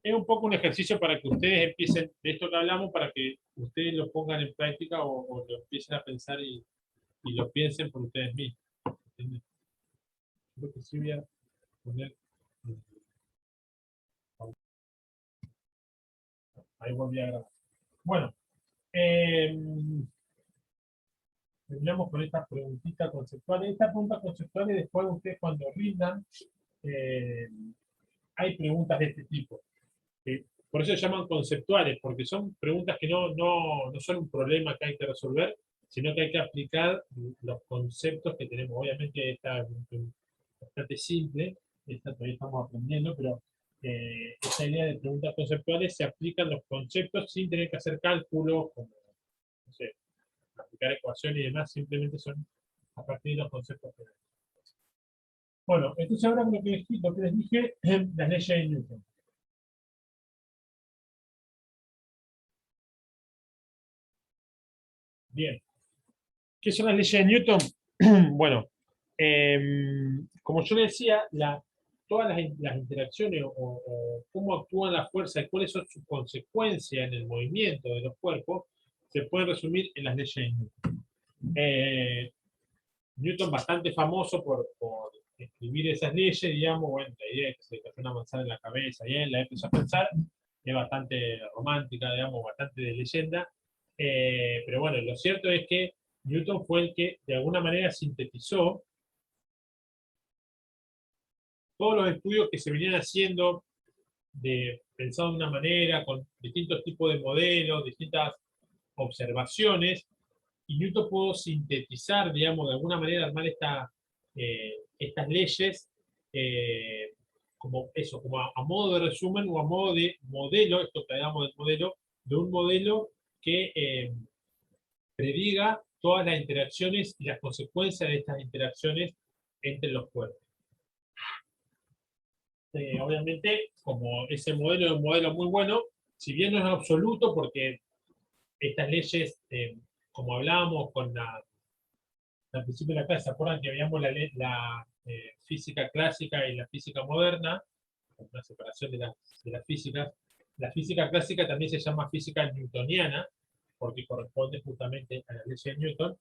Es un poco un ejercicio para que ustedes empiecen, de esto que hablamos, para que ustedes lo pongan en práctica o lo empiecen a pensar y lo piensen por ustedes mismos. ¿Entienden? Creo que sí voy a poner... Ahí volví a grabar. Bueno, terminamos con estas preguntitas conceptuales. Estas preguntas conceptuales, después ustedes cuando rindan, hay preguntas de este tipo. Por eso se llaman conceptuales, porque son preguntas que no son un problema que hay que resolver, sino que hay que aplicar los conceptos que tenemos. Obviamente está bastante simple, esta todavía estamos aprendiendo, pero esa idea de preguntas conceptuales se aplican los conceptos sin tener que hacer cálculos, como, no sé, aplicar ecuaciones y demás, simplemente son a partir de los conceptos que tenemos. Bueno, entonces ahora lo que les dije, las leyes de Newton. Bien. ¿Qué son las leyes de Newton? Bueno, como yo le decía, todas las interacciones o cómo actúan las fuerzas y cuáles son sus consecuencias en el movimiento de los cuerpos se pueden resumir en las leyes de Newton. Newton bastante famoso por escribir esas leyes, digamos, bueno, la idea es que se le cayó una manzana en la cabeza y él la empezó a pensar, es bastante romántica, digamos, bastante de leyenda, pero bueno, lo cierto es que Newton fue el que de alguna manera sintetizó todos los estudios que se venían haciendo pensados de una manera, con distintos tipos de modelos, distintas observaciones, y Newton pudo sintetizar, digamos, de alguna manera, armar estas leyes como eso, como a modo de resumen o a modo de modelo, esto que hablamos del modelo, de un modelo que prediga todas las interacciones y las consecuencias de estas interacciones entre los cuerpos. Obviamente, como ese modelo es un modelo muy bueno, si bien no es absoluto, porque estas leyes, como hablábamos con al principio de la clase, ¿se acuerdan que veíamos la física clásica y la física moderna? Una separación de las físicas. La física clásica también se llama física newtoniana, porque corresponde justamente a la ley de Newton.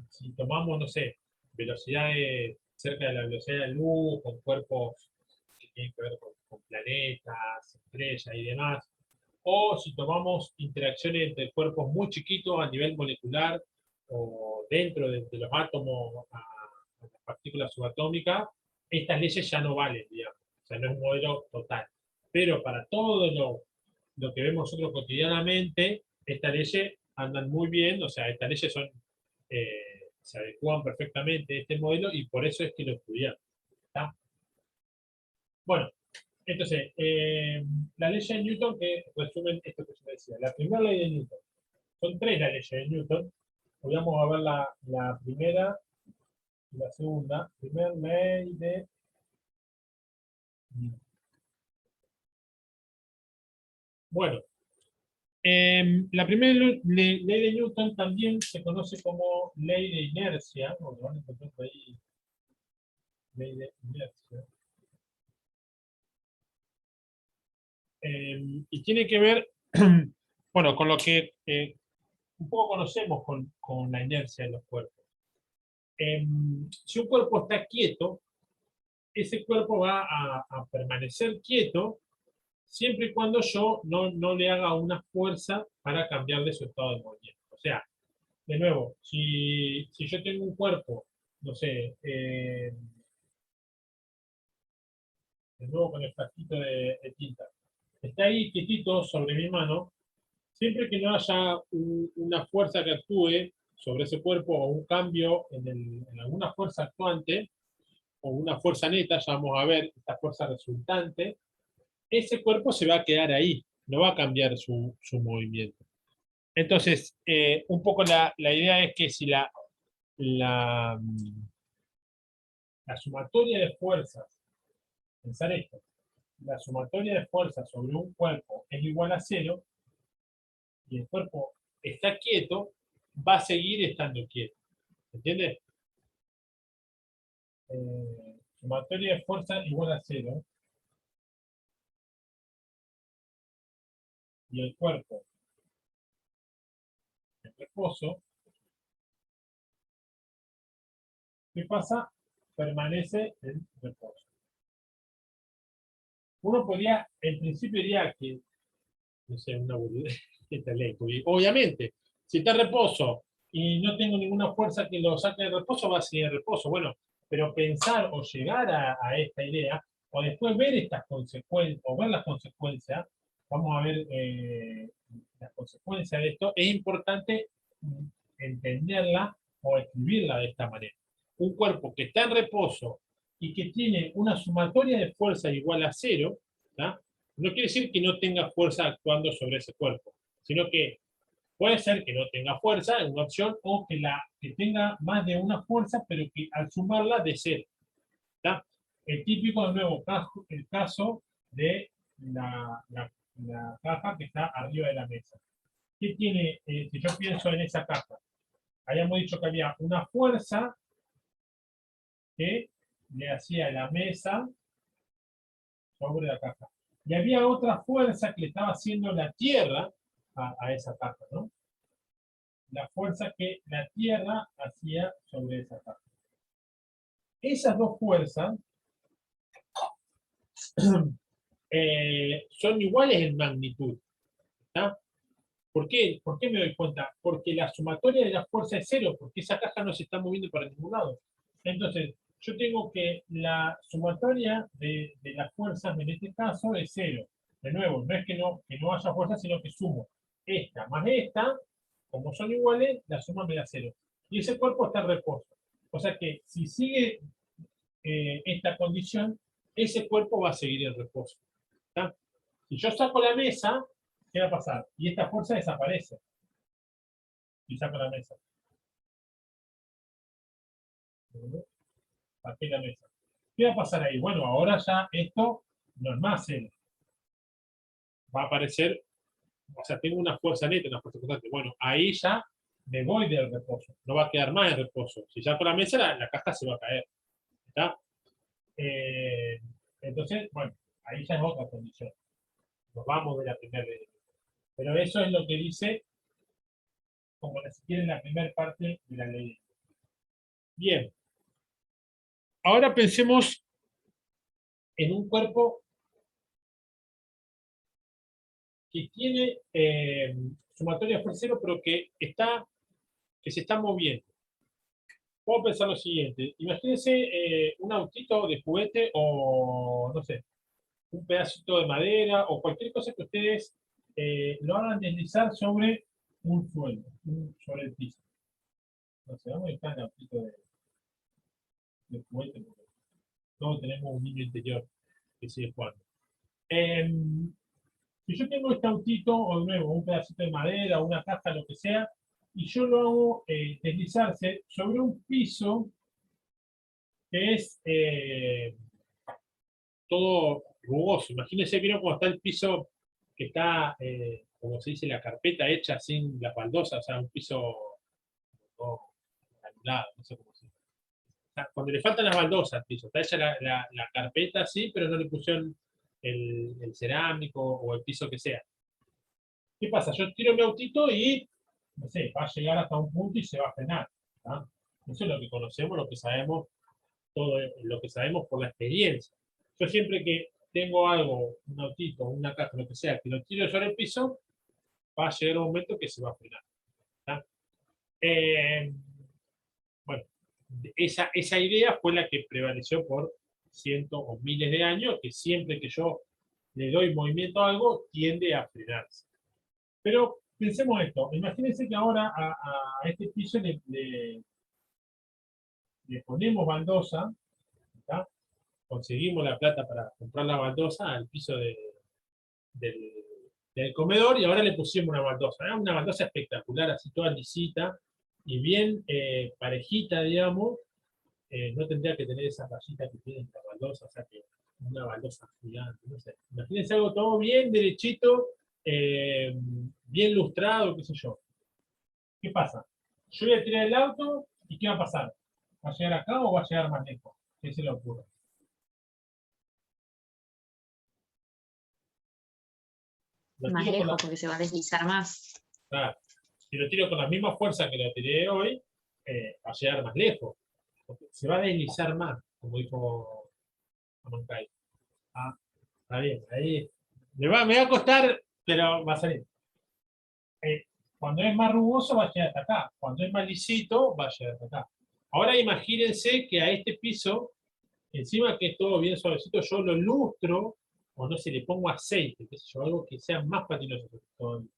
Si tomamos, no sé, velocidades cerca de la velocidad de la luz, con cuerpos que tienen que ver con planetas, estrellas y demás, o si tomamos interacciones entre cuerpos muy chiquitos a nivel molecular o dentro de los átomos a las partículas subatómicas, estas leyes ya no valen, digamos. O sea, no es un modelo total. Pero para todo lo que vemos nosotros cotidianamente, estas leyes andan muy bien, o sea, estas leyes son, se adecúan perfectamente a este modelo y por eso es que lo estudiamos. ¿Está? Bueno, entonces, la ley de Newton que resumen esto que yo decía. La primera ley de Newton. Son tres las leyes de Newton. Hoy vamos a ver la primera y la segunda. Primera ley de Newton. Bueno, la primera ley de Newton también se conoce como ley de inercia. Bueno, van a encontrar ahí ley de inercia. Y tiene que ver, bueno, con lo que un poco conocemos con la inercia de los cuerpos. Si un cuerpo está quieto, ese cuerpo va a permanecer quieto siempre y cuando yo no le haga una fuerza para cambiarle su estado de movimiento. O sea, de nuevo, si yo tengo un cuerpo, no sé, de nuevo con el frasquito de tinta, está ahí quietito sobre mi mano, siempre que no haya una fuerza que actúe sobre ese cuerpo o un cambio en alguna fuerza actuante, o una fuerza neta, ya vamos a ver esta fuerza resultante, ese cuerpo se va a quedar ahí, no va a cambiar su movimiento. Entonces, un poco la idea es que si la sumatoria de fuerzas, pensar esto, la sumatoria de fuerzas sobre un cuerpo es igual a 0, y el cuerpo está quieto, va a seguir estando quieto. ¿Entiendes? Sumatoria de fuerzas igual a 0. Y el cuerpo en reposo, ¿qué pasa? Permanece en reposo. Uno podría, en principio diría que, no sé, una boludez, esta ley, porque obviamente, si está en reposo y no tengo ninguna fuerza que lo saque de reposo, va a seguir en reposo. Bueno, pero pensar o llegar a esta idea, o después ver estas consecuencias, o ver las consecuencias, vamos a ver las consecuencias de esto, es importante entenderla o escribirla de esta manera. Un cuerpo que está en reposo y que tiene una sumatoria de fuerza igual a 0, ¿tá? No quiere decir que no tenga fuerza actuando sobre ese cuerpo, sino que puede ser que no tenga fuerza en una opción o que tenga más de una fuerza, pero que al sumarla de 0. ¿Tá? El típico, de nuevo, el caso de la caja que está arriba de la mesa. ¿Qué tiene, si yo pienso en esa caja? Habíamos dicho que había una fuerza que le hacía la mesa sobre la caja. Y había otra fuerza que le estaba haciendo la tierra a esa caja, ¿no? La fuerza que la tierra hacía sobre esa caja. Esas dos fuerzas son iguales en magnitud. ¿Tá? ¿Por qué me doy cuenta? Porque la sumatoria de la fuerza es 0, porque esa caja no se está moviendo para ningún lado. Entonces, yo tengo que la sumatoria de las fuerzas en este caso es 0. De nuevo, no es que no haya fuerza, sino que sumo esta más esta, como son iguales, la suma me da 0. Y ese cuerpo está en reposo. O sea que si sigue esta condición, ese cuerpo va a seguir en reposo. ¿Tá? Si yo saco la mesa, ¿qué va a pasar? Y esta fuerza desaparece. Y saco la mesa. Saqué la mesa. ¿Qué va a pasar ahí? Bueno, ahora ya esto no es más 0. Va a aparecer, o sea, tengo una fuerza neta, una fuerza constante. Bueno, ahí ya me voy del reposo. No va a quedar más en reposo. Si saco la mesa, la caja se va a caer. ¿Está? Entonces, bueno, ahí ya es otra condición. Nos vamos de la primera ley. Pero eso es lo que dice, como si quieren, la primera parte de la ley. Bien. Ahora pensemos en un cuerpo que tiene sumatoria fuerza 0, pero que se está moviendo. Puedo pensar lo siguiente. Imagínense un autito de juguete o, no sé, un pedacito de madera o cualquier cosa que ustedes lo hagan deslizar sobre un suelo, sobre el piso. No sé, vamos a buscar el autito de juguete, porque todos tenemos un niño interior que sigue jugando. Si yo tengo este autito, o de nuevo, un pedacito de madera, una caja, lo que sea, y yo lo hago deslizarse sobre un piso que es todo rugoso. Imagínense, ¿vieron cómo está el piso que está, como se dice, la carpeta hecha sin la baldosa? O sea, un piso no, anulado, no sé cómo se dice. O sea, cuando le faltan las baldosas al piso, está hecha la carpeta así, pero no le pusieron el cerámico o el piso que sea. ¿Qué pasa? Yo tiro mi autito y, no sé, va a llegar hasta un punto y se va a frenar. ¿Tá? Eso es lo que conocemos, lo que sabemos, todo lo que sabemos por la experiencia. Yo siempre que tengo algo, un autito, una caja, lo que sea, que lo tiro sobre el piso, va a llegar un momento que se va a frenar. ¿Tá? Bueno, esa idea fue la que prevaleció por cientos o miles de años, que siempre que yo le doy movimiento a algo, tiende a frenarse. Pero pensemos esto, imagínense que ahora a este piso le ponemos baldosa, ¿tá? Conseguimos la plata para comprar la baldosa al piso del comedor y ahora le pusimos una baldosa. Una baldosa espectacular, así toda lisita y bien parejita, digamos. No tendría que tener esa rayita que tiene la baldosa, o sea que una baldosa gigante, no sé. Imagínense algo todo bien derechito, bien lustrado, qué sé yo. ¿Qué pasa? Yo voy a tirar el auto y ¿qué va a pasar? ¿Va a llegar acá o va a llegar más lejos? ¿Qué se le ocurre? Lo Más tiro con lejos porque se va a deslizar más. claro, si lo tiro con la misma fuerza que lo tiré hoy, va a llegar más lejos. Porque se va a deslizar más, como dijo Amancay. Ah, está bien, ahí. Me va a costar, pero va a salir. Cuando es más rugoso va a llegar hasta acá. Cuando es más lisito va a llegar hasta acá. Ahora imagínense que a este piso, encima que es todo bien suavecito, yo lo lustro, o no sé, le pongo aceite, qué sé yo, algo que sea más patinoso todavía.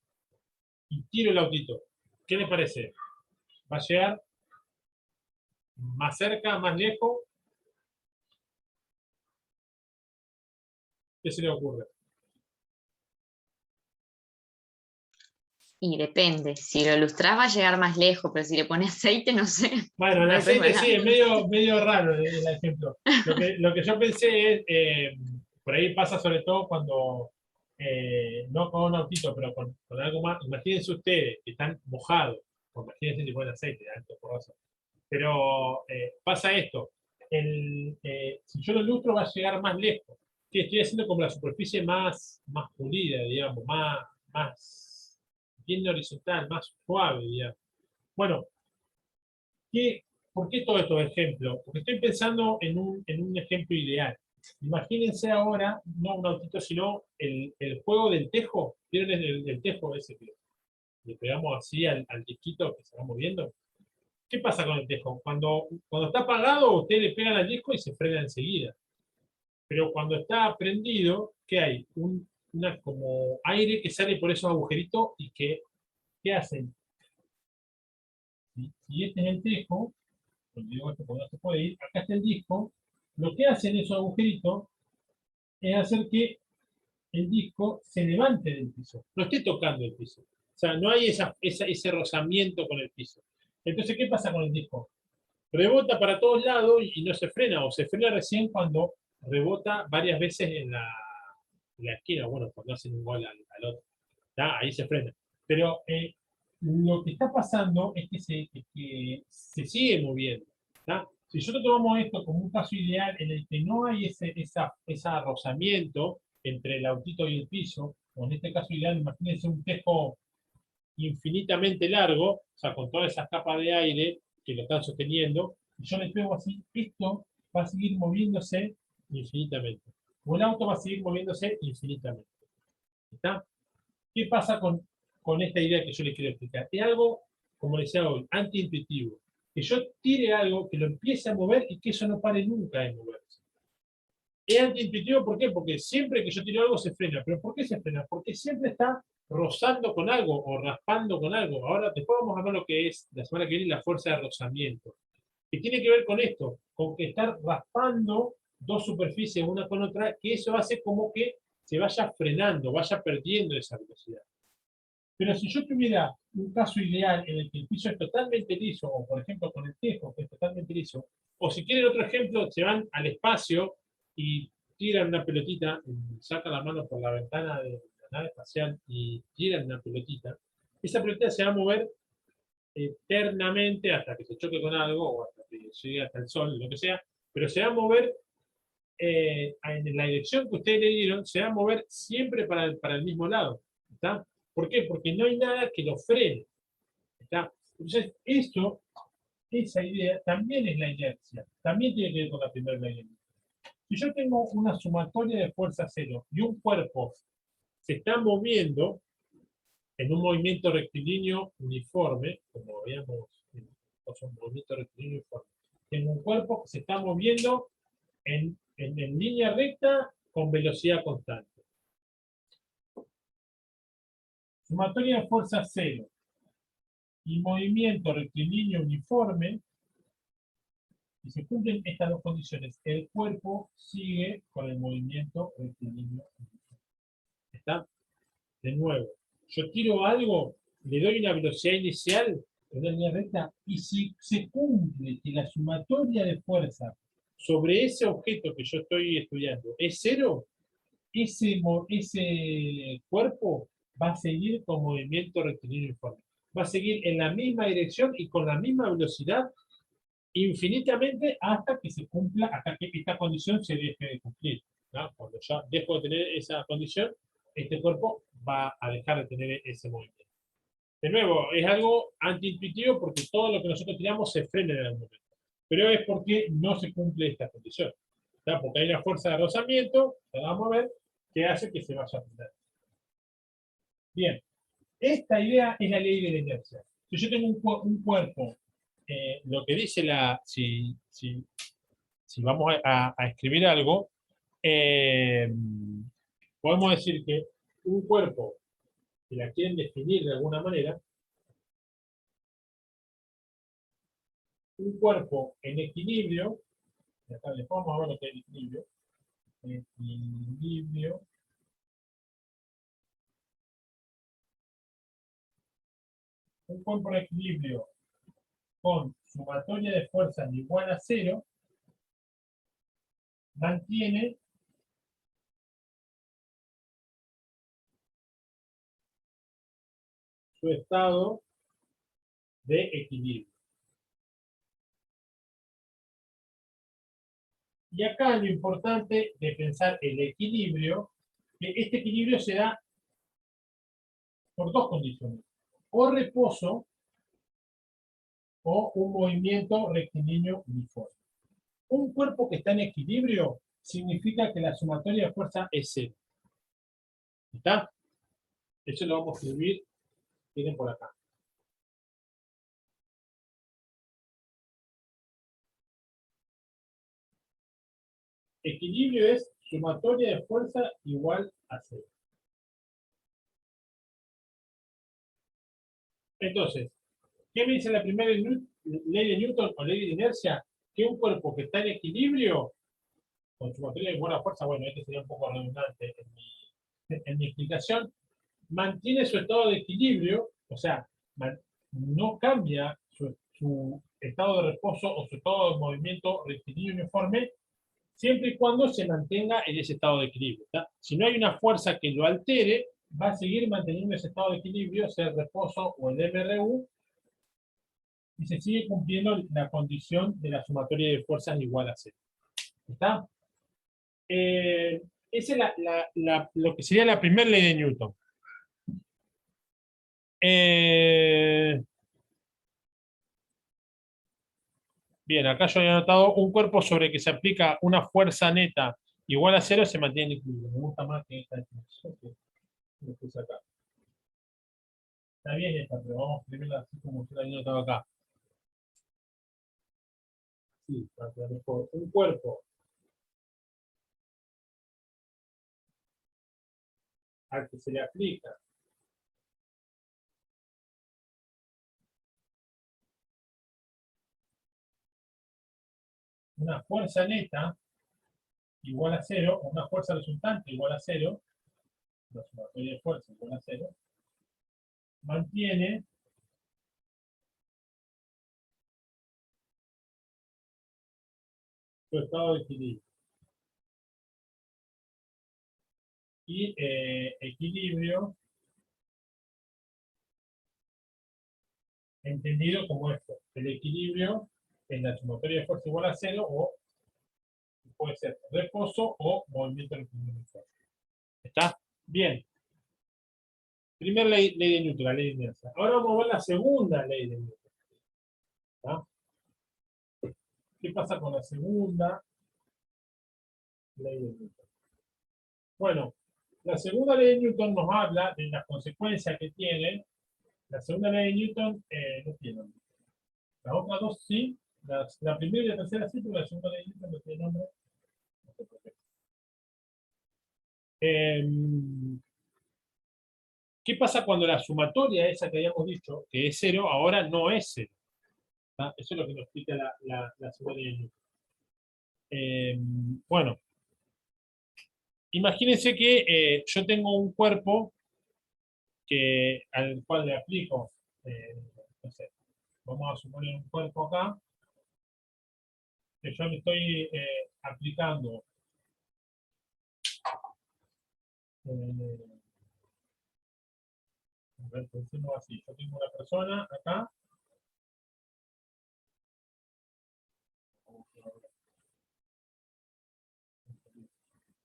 Y tiro el autito. ¿Qué le parece? ¿Va a llegar más cerca, más lejos? ¿Qué se le ocurre? Y depende, si lo ilustras va a llegar más lejos, pero si le pones aceite, no sé. Bueno, el No es aceite sí, es resbalado. medio raro el ejemplo. Lo que yo pensé es, por ahí pasa sobre todo cuando, no con un autito, pero con algo más, imagínense ustedes que están mojados, o imagínense si ponen aceite, alto porrazo. Pero pasa esto, si yo lo ilustro va a llegar más lejos, que estoy haciendo como la superficie más pulida, digamos, más bien horizontal, más suave, digamos. Bueno, ¿por qué todos estos ejemplos? Porque estoy pensando en un ejemplo ideal. Imagínense ahora, no un autito, sino el juego del tejo. ¿Vieron el tejo ese que le pegamos así al disquito que se va moviendo? ¿Qué pasa con el tejo? Cuando está apagado, usted le pegan al disco y se frena enseguida. Pero cuando está prendido, ¿qué hay? Una como aire que sale por esos agujeritos y ¿qué hacen? Si este es el tejo, digo esto porque no se puede ir, acá está el disco, lo que hacen esos agujeritos es hacer que el disco se levante del piso, no esté tocando el piso. O sea, no hay ese rozamiento con el piso. Entonces, ¿qué pasa con el disco? Rebota para todos lados y no se frena, o se frena recién cuando rebota varias veces en la esquina, bueno, cuando hacen un gol al otro. ¿Tá? Ahí se frena. Pero lo que está pasando es que se sigue moviendo. ¿Tá? Si nosotros tomamos esto como un caso ideal en el que no hay ese rozamiento entre el autito y el piso, o en este caso ideal, imagínense un tejo infinitamente largo, o sea, con todas esas capas de aire que lo están sosteniendo, y yo le pego así, esto va a seguir moviéndose infinitamente. O el auto va a seguir moviéndose infinitamente. ¿Está? ¿Qué pasa con esta idea que yo les quiero explicar? Es algo, como decía hoy, antiintuitivo. Que yo tire algo, que lo empiece a mover y que eso no pare nunca de moverse. Es antiintuitivo, ¿por qué? Porque siempre que yo tiro algo se frena. ¿Pero por qué se frena? Porque siempre está rozando con algo o raspando con algo. Ahora, después vamos a ver lo que es la semana que viene la fuerza de rozamiento. Que tiene que ver con esto, con que estar raspando dos superficies una con otra, que eso hace como que se vaya frenando, vaya perdiendo esa velocidad. Pero si yo tuviera un caso ideal en el que el piso es totalmente liso, o por ejemplo con el tejo, que es totalmente liso, o si quieren otro ejemplo, se van al espacio y tiran una pelotita, sacan la mano por la ventana de la nave espacial y tiran una pelotita, esa pelotita se va a mover eternamente hasta que se choque con algo, o hasta que llegue hasta el sol, lo que sea, pero se va a mover en la dirección que ustedes le dieron, se va a mover siempre para el mismo lado. ¿Está? ¿Por qué? Porque no hay nada que lo frene. ¿Está? Entonces, esa idea también es la inercia. También tiene que ver con la primera ley. Si yo tengo una sumatoria de fuerza cero y un cuerpo se está moviendo en un movimiento rectilíneo uniforme, como veíamos en un movimiento rectilíneo uniforme, tengo un cuerpo que se está moviendo en línea recta con velocidad constante. Sumatoria de fuerza cero y movimiento rectilíneo uniforme, si se cumplen estas dos condiciones, el cuerpo sigue con el movimiento rectilíneo uniforme. ¿Está? De nuevo, yo tiro algo, le doy una velocidad inicial en una línea recta, y si se cumple que la sumatoria de fuerza sobre ese objeto que yo estoy estudiando es cero, ese cuerpo va a seguir con movimiento rectilíneo uniforme. Va a seguir en la misma dirección y con la misma velocidad infinitamente hasta que se cumpla, hasta que esta condición se deje de cumplir, ¿no? Cuando ya dejo de tener esa condición, este cuerpo va a dejar de tener ese movimiento. De nuevo, es algo antiintuitivo porque todo lo que nosotros tiramos se frena en algún momento. Pero es porque no se cumple esta condición. ¿Está? Porque hay una fuerza de rozamiento, la vamos a ver, que hace que se vaya a frenar. Bien, esta idea es la ley de la inercia. Si yo tengo un cuerpo, lo que dice si vamos a escribir algo, podemos decir que un cuerpo, si la quieren definir de alguna manera, un cuerpo en equilibrio, acá les vamos a ver lo que es el equilibrio, un cuerpo en equilibrio con sumatoria de fuerzas igual a cero, mantiene su estado de equilibrio. Y acá lo importante de pensar el equilibrio, que este equilibrio se da por dos condiciones: o reposo o un movimiento rectilíneo uniforme. Un cuerpo que está en equilibrio significa que la sumatoria de fuerza es cero. ¿Está? Eso lo vamos a escribir, tienen por acá. Equilibrio es sumatoria de fuerza igual a cero. Entonces, ¿qué me dice la primera ley de Newton o ley de inercia? Que un cuerpo que está en equilibrio, con sumatoria de buena fuerza, bueno, este sería un poco redundante en mi explicación, mantiene su estado de equilibrio, o sea, no cambia su estado de reposo o su estado de movimiento rectilíneo uniforme, siempre y cuando se mantenga en ese estado de equilibrio. ¿Está? Si no hay una fuerza que lo altere, va a seguir manteniendo ese estado de equilibrio, sea el reposo o el MRU, y se sigue cumpliendo la condición de la sumatoria de fuerzas igual a cero. ¿Está? Esa es lo que sería la primera ley de Newton. Bien, acá yo he anotado un cuerpo sobre el que se aplica una fuerza neta igual a cero se mantiene en equilibrio. Me gusta más que esta definición que lo puse acá. Está bien esta, pero vamos a escribirla así como yo la he anotado acá. Sí, para que mejor. Un cuerpo al que se le aplica una fuerza neta igual a 0, o una fuerza resultante igual a 0, la sumatoria de fuerza igual a 0, mantiene su estado de equilibrio. Y equilibrio entendido como esto, el equilibrio en la sumatoria de fuerza igual a 0 o puede ser reposo o movimiento de fuerza. ¿Está? Bien. Primera ley de Newton, la ley de inercia. Ahora vamos a ver la segunda ley de Newton. ¿Está? ¿Qué pasa con la segunda ley de Newton? Bueno, la segunda ley de Newton nos habla de las consecuencias que tiene. La segunda ley de Newton no tiene nombre. Las otras dos sí. La primera y la tercera sí, pero la segunda ley de Newton no tiene nombre. No sé por qué. ¿Qué pasa cuando la sumatoria esa que habíamos dicho, que es 0, ahora no es 0? ¿Está? Eso es lo que nos explica la segunda ley de Newton. Bueno, imagínense que yo tengo un cuerpo al cual le aplico, no sé, vamos a suponer un cuerpo acá, que yo le estoy aplicando a ver, pensemos así, yo tengo una persona acá,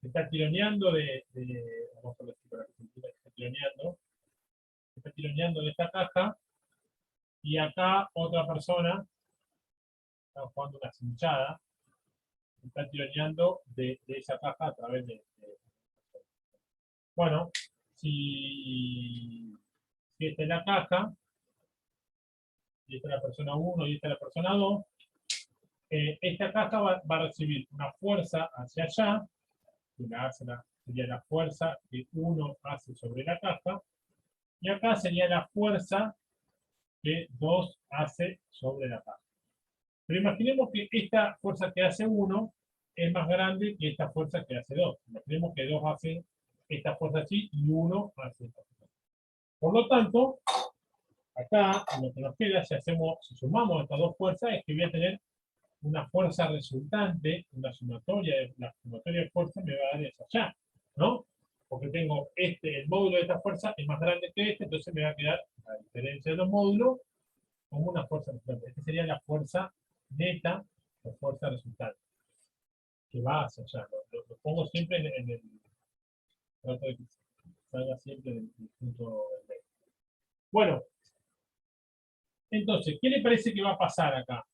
que está tironeando vamos a ver si para que se entienda que está tironeando de esta caja, y acá otra persona está jugando una cinchada, está tironeando de esa caja a través bueno, si esta es la caja, y esta es la persona 1 y esta es la persona 2, esta caja va a recibir una fuerza hacia allá, que sería la fuerza que 1 hace sobre la caja, y acá sería la fuerza que 2 hace sobre la caja. Pero imaginemos que esta fuerza que hace 1 es más grande que esta fuerza que hace 2. Imaginemos que 2 hace esta fuerza así y 1 hace esta fuerza. Por lo tanto, acá lo que nos queda, si sumamos estas dos fuerzas, es que voy a tener una fuerza resultante, la sumatoria de fuerzas me va a dar esa allá, ¿no? Porque tengo el módulo de esta fuerza es más grande que este, entonces me va a quedar la diferencia de los módulos como una fuerza resultante. Esta sería la fuerza neta o fuerza resultante, que va hacia allá. Lo pongo siempre en el... Trato de que salga siempre del punto del. Bueno, entonces, ¿qué le parece que va a pasar acá?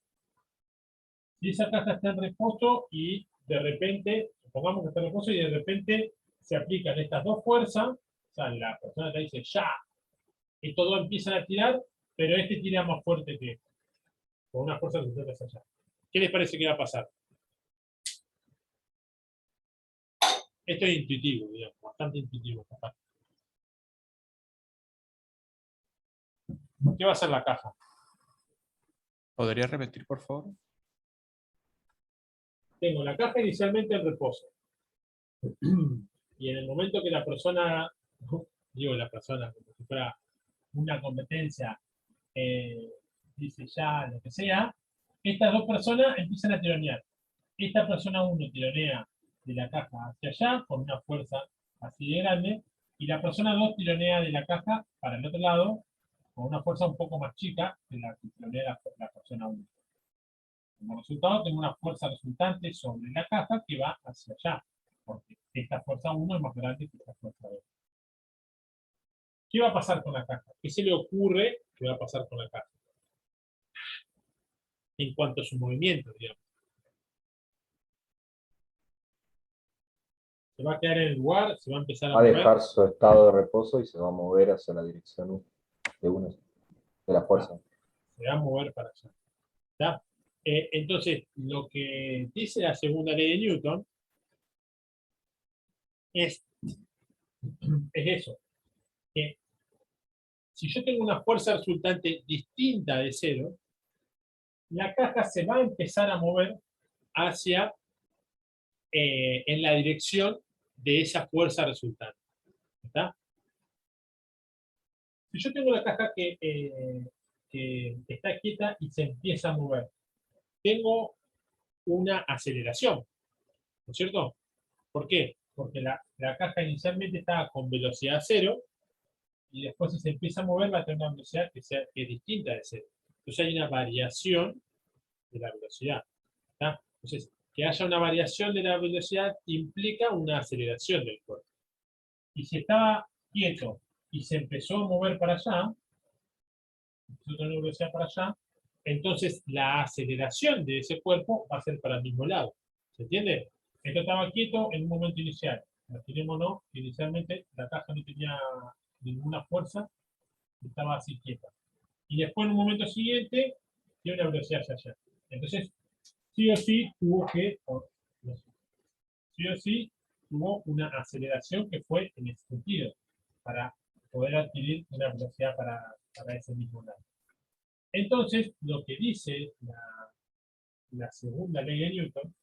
Si esa caja está en reposo y de repente, supongamos que está en reposo y de repente se aplican estas dos fuerzas, o sea, la persona te dice ya, estos dos empiezan a tirar, pero este tira más fuerte que este, con una fuerza resultante hacia allá. ¿Qué les parece que va a pasar? Esto es intuitivo, digamos, bastante intuitivo. ¿Qué va a hacer la caja? ¿Podría repetir, por favor? Tengo la caja inicialmente en reposo. Y en el momento que la persona, digo la persona, como si fuera una competencia, dice ya, lo que sea, estas dos personas empiezan a tironear. Esta persona 1 tironea de la caja hacia allá con una fuerza así de grande, y la persona 2 tironea de la caja para el otro lado con una fuerza un poco más chica que la que tironea la persona 1. Como resultado, tengo una fuerza resultante sobre la caja que va hacia allá, porque esta fuerza 1 es más grande que esta fuerza 2. ¿Qué va a pasar con la caja? ¿Qué se le ocurre que va a pasar con la caja? En cuanto a su movimiento, digamos. ¿Se va a quedar en el lugar? ¿Se va a empezar a Va a mover? dejar su estado de reposo y se va a mover hacia la dirección de la fuerza. Se va a mover para allá. ¿Ya? Entonces, lo que dice la segunda ley de Newton es es eso. Que si yo tengo una fuerza resultante distinta de cero, la caja se va a empezar a mover hacia, en la dirección de esa fuerza resultante. ¿Está? Si yo tengo la caja que está quieta y se empieza a mover, tengo una aceleración, ¿no es cierto? ¿Por qué? Porque la caja inicialmente estaba con velocidad cero y después si se empieza a mover va a tener una velocidad que es distinta de cero. Entonces hay una variación de la velocidad. ¿Está? Entonces, que haya una variación de la velocidad implica una aceleración del cuerpo. Y si estaba quieto y se empezó a mover para allá, empezó a tener una velocidad para allá, entonces la aceleración de ese cuerpo va a ser para el mismo lado. ¿Se entiende? Esto estaba quieto en un momento inicial. Imaginémonos que inicialmente la caja no tenía ninguna fuerza, estaba así quieta. Y después en un momento siguiente tiene una velocidad hacia allá. Entonces, sí o sí tuvo que, sí o sí tuvo una aceleración que fue en ese sentido, para poder adquirir una velocidad para ese mismo lado. Entonces, lo que dice la segunda ley de Newton,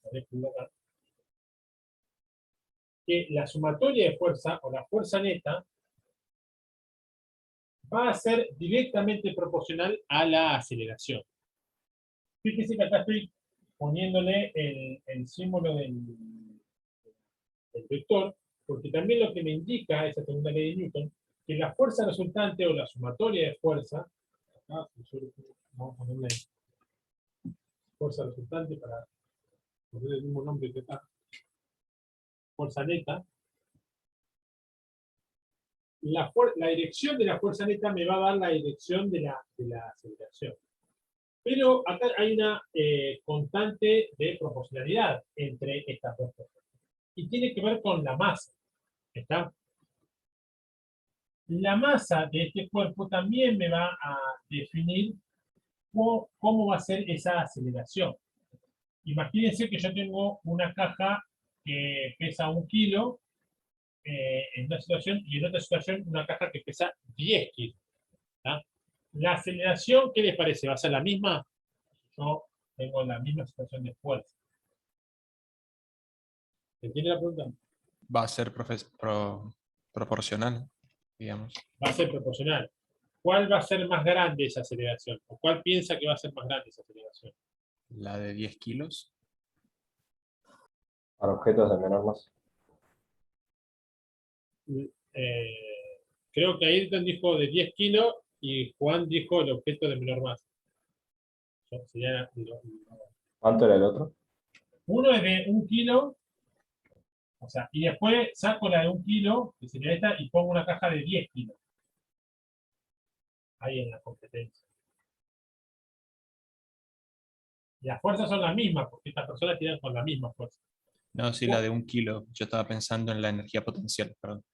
que la sumatoria de fuerza, o la fuerza neta, va a ser directamente proporcional a la aceleración. Fíjese que acá estoy poniéndole el símbolo del vector, porque también lo que me indica esa segunda ley de Newton, que la fuerza resultante o la sumatoria de fuerza, acá, vamos a ponerle fuerza resultante para poner el mismo nombre que acá, fuerza neta, la dirección de la fuerza neta me va a dar la dirección de la aceleración. Pero acá hay una constante de proporcionalidad entre estas dos cosas. Y tiene que ver con la masa. ¿Está? La masa de este cuerpo también me va a definir cómo va a ser esa aceleración. Imagínense que yo tengo una caja que pesa 1 kilo en una situación, y en otra situación una caja que pesa 10 kilos. ¿Tá? La aceleración, ¿qué les parece? ¿Va a ser la misma? Yo tengo la misma situación de fuerza. ¿Se entiende la pregunta? Va a ser proporcional, digamos. Va a ser proporcional. ¿Cuál va a ser más grande esa aceleración? ¿O cuál piensa que va a ser más grande esa aceleración? La de 10 kilos. Para objetos de menor masa. Creo que Ayrton dijo de 10 kilos y Juan dijo el objeto de menor masa. ¿Cuánto era el otro? Uno es de 1 kilo, o sea, y después saco la de 1 kilo, que sería esta, y pongo una caja de 10 kilos. Ahí en la competencia. Las fuerzas son las mismas, porque estas personas tiran con la misma fuerza. No, sí, la de 1 kilo. Yo estaba pensando en la energía potencial, perdón.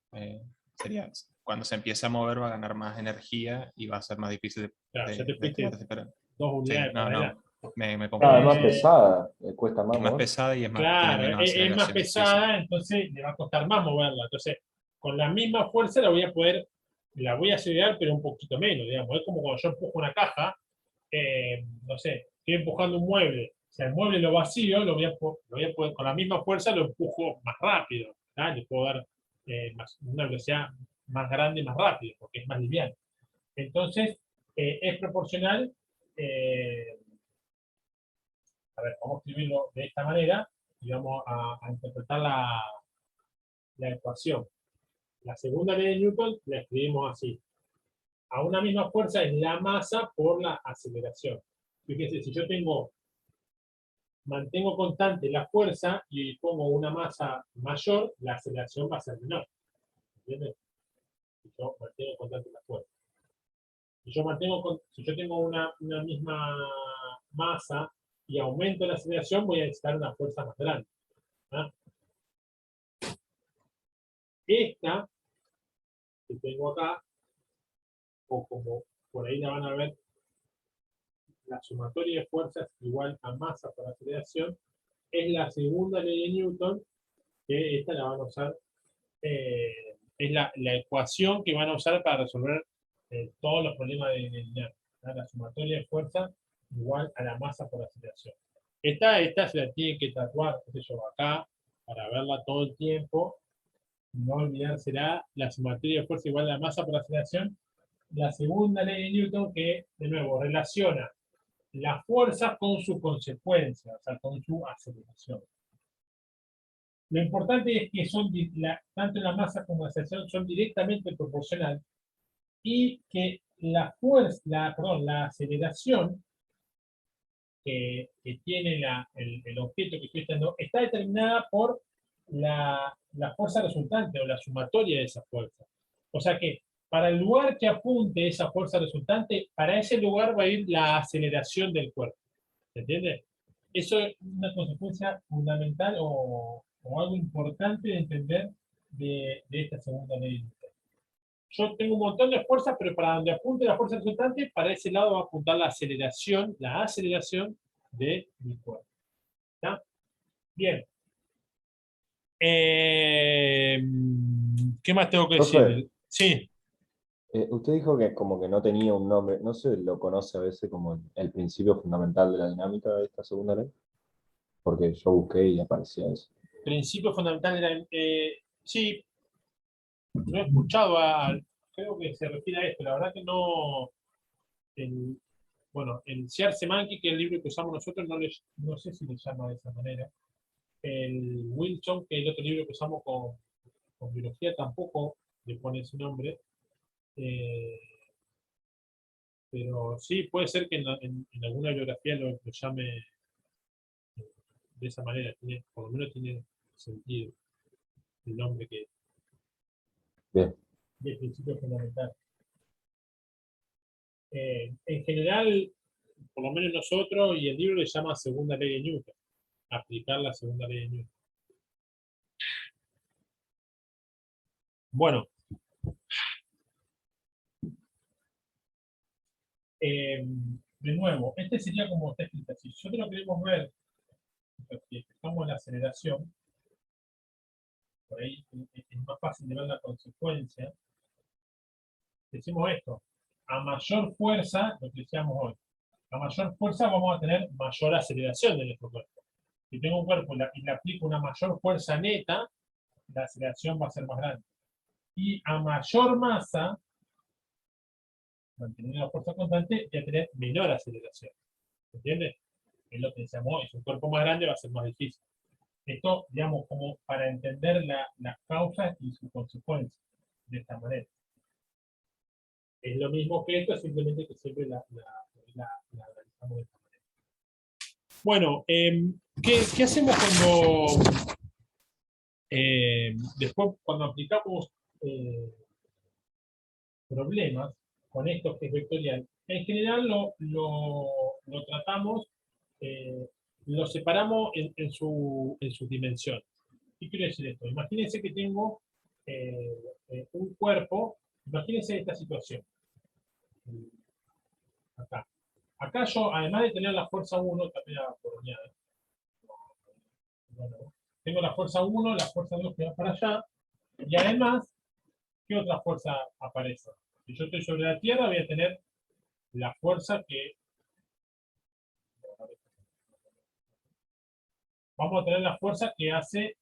Sería, cuando se empiece a mover va a ganar más energía y va a ser más difícil Claro, ya te de fuiste quedarse parado. 2 Sí, unidades para adelante. me Claro, es confundí. más pesada, cuesta más Es más mover. pesada y tiene Claro, menos es más aceleración. Sí, pesada, entonces le va a costar más moverla. Entonces, con la misma fuerza la voy a acelerar, pero un poquito menos, digamos. Es como cuando yo empujo una caja, no sé, estoy empujando un mueble. Si al mueble lo vacío, lo voy a poder, con la misma fuerza lo empujo más rápido. Le puedo dar una velocidad más grande, más rápido, porque es más liviano. Entonces, es proporcional. A ver, vamos a escribirlo de esta manera y vamos a interpretar la ecuación. La segunda ley de Newton la escribimos así. A una misma fuerza es la masa por la aceleración. Fíjense, si yo mantengo constante la fuerza y pongo una masa mayor, la aceleración va a ser menor. ¿Entiendes? Si yo mantengo constante la fuerza. Si yo tengo una misma masa y aumento la aceleración, voy a necesitar una fuerza más grande. ¿Ah? Esta que tengo acá, o como por ahí la van a ver, la sumatoria de fuerzas igual a masa por aceleración, es la segunda ley de Newton, que esta la van a usar Es la ecuación que van a usar para resolver todos los problemas de lineal. La sumatoria de fuerza igual a la masa por aceleración. Esta se la tienen que tatuar, qué sé yo, acá, para verla todo el tiempo. No olvidársela, la sumatoria de fuerza igual a la masa por aceleración. La segunda ley de Newton que, de nuevo, relaciona la fuerza con su consecuencia, o sea, con su aceleración. Lo importante es que tanto la masa como la aceleración son directamente proporcionales y que la aceleración que tiene el objeto que estoy estando está determinada por la fuerza resultante o la sumatoria de esa fuerza. O sea que para el lugar que apunte esa fuerza resultante, para ese lugar va a ir la aceleración del cuerpo. ¿Se entiende? Eso es una consecuencia fundamental o algo importante de entender de esta segunda ley. Yo tengo un montón de fuerzas, pero para donde apunte la fuerza resultante, para ese lado va a apuntar la aceleración de mi cuerpo. ¿Está? Bien. ¿Qué más tengo que Profe. decir? Sí. Usted dijo que como que no tenía un nombre, no se lo conoce a veces como el principio fundamental de la dinámica de esta segunda ley, porque yo busqué y aparecía eso. Principio fundamental de la... sí, no he escuchado creo que se refiere a esto, la verdad que no... Bueno, el Siar Semanki, que es el libro que usamos nosotros, no sé si le llama de esa manera. El Wilson, que es el otro libro que usamos con biología, tampoco le pone ese nombre. Pero sí, puede ser que en alguna biografía lo llame de esa manera. Por lo menos tiene sentido el nombre que Bien. de principio fundamental. En general, por lo menos nosotros y el libro le llama segunda ley de Newton. Aplicar la segunda ley de Newton. Bueno. De nuevo, este sería como está escrito así. Si nosotros queremos ver, si estamos en la aceleración, por ahí es más fácil de ver la consecuencia. Decimos esto, a mayor fuerza, lo que decíamos hoy, a mayor fuerza vamos a tener mayor aceleración de nuestro cuerpo. Si tengo un cuerpo y le aplico una mayor fuerza neta, la aceleración va a ser más grande. Y a mayor masa, manteniendo la fuerza constante, voy a tener menor aceleración. ¿Entiendes? Es lo que decíamos hoy, si un cuerpo más grande va a ser más difícil. Esto, digamos, como para entender las causas y sus consecuencias de esta manera. Es lo mismo que esto, simplemente que siempre la analizamos de esta manera. Bueno, ¿qué hacemos después cuando aplicamos problemas con esto que es vectorial? En general lo tratamos, lo separamos en sus dimensiones. ¿Qué quiere decir esto? Imagínense que tengo un cuerpo, imagínense esta situación. Acá. Acá yo, además de tener la fuerza 1, también la coroneada. Tengo la fuerza 1, la fuerza 2 que va para allá, y además, ¿qué otra fuerza aparece? Si yo estoy sobre la Tierra, voy a tener la fuerza que... Vamos a tener la fuerza que hace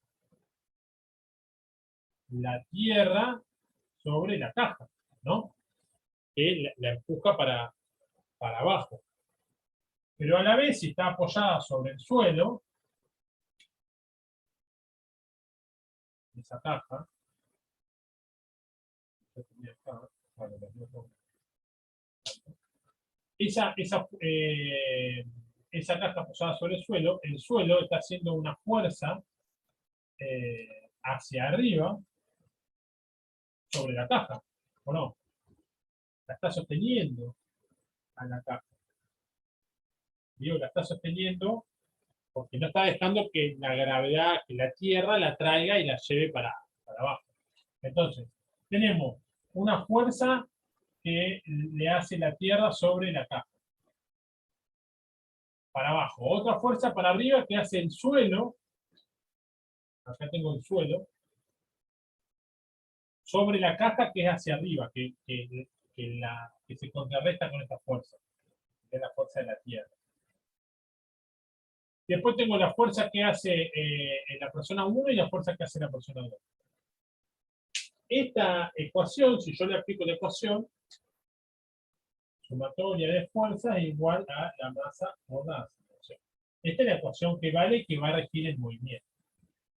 la Tierra sobre la caja, ¿no? Que la empuja para abajo. Pero a la vez, si está apoyada sobre el suelo, esa caja, esa caja apoyada sobre el suelo está haciendo una fuerza hacia arriba sobre la caja, ¿o no? La está sosteniendo a la caja. Digo, la está sosteniendo porque no está dejando que la gravedad, que la Tierra la traiga y la lleve para abajo. Entonces, tenemos una fuerza que le hace la Tierra sobre la caja. Para abajo. Otra fuerza para arriba que hace el suelo. Acá tengo el suelo. sobre la caja que es hacia arriba, que se contrarresta con esta fuerza, que es la fuerza de la Tierra. Después tengo la fuerza que hace la persona 1 y la fuerza que hace la persona 2. Esta ecuación, si yo le aplico la ecuación, sumatoria de fuerzas es igual a la masa por la aceleración. Esta es la ecuación que vale y que va a regir el movimiento.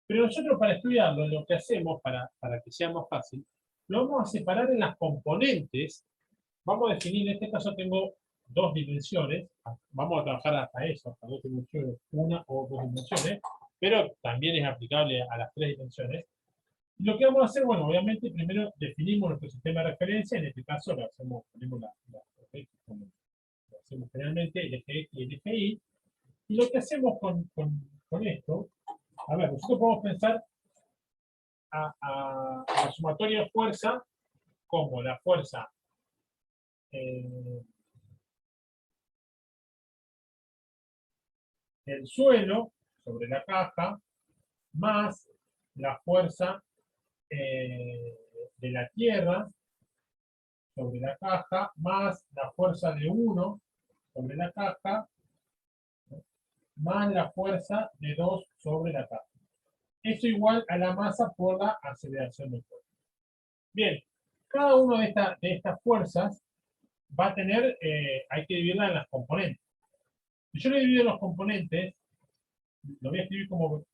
Pero nosotros para estudiarlo, lo que hacemos para que sea más fácil, lo vamos a separar en las componentes. Vamos a definir, en este caso tengo 2 dimensiones, vamos a trabajar hasta eso, hasta 2 dimensiones, 1 o 2 dimensiones, pero también es aplicable a las 3 dimensiones. Y lo que vamos a hacer, bueno, obviamente primero definimos nuestro sistema de referencia, en este caso lo hacemos, ponemos como lo hacemos generalmente, el eje X y el eje Y, y lo que hacemos con esto, a ver, nosotros podemos pensar a la sumatoria de fuerza como la fuerza del suelo sobre la caja más la fuerza de la Tierra sobre la caja más la fuerza de 1 sobre la caja más la fuerza de 2 sobre la caja. Eso igual a la masa por la aceleración del cuerpo. Bien, cada una de estas fuerzas va a tener, hay que dividirla en las componentes. Si yo le divido los componentes, lo voy a escribir como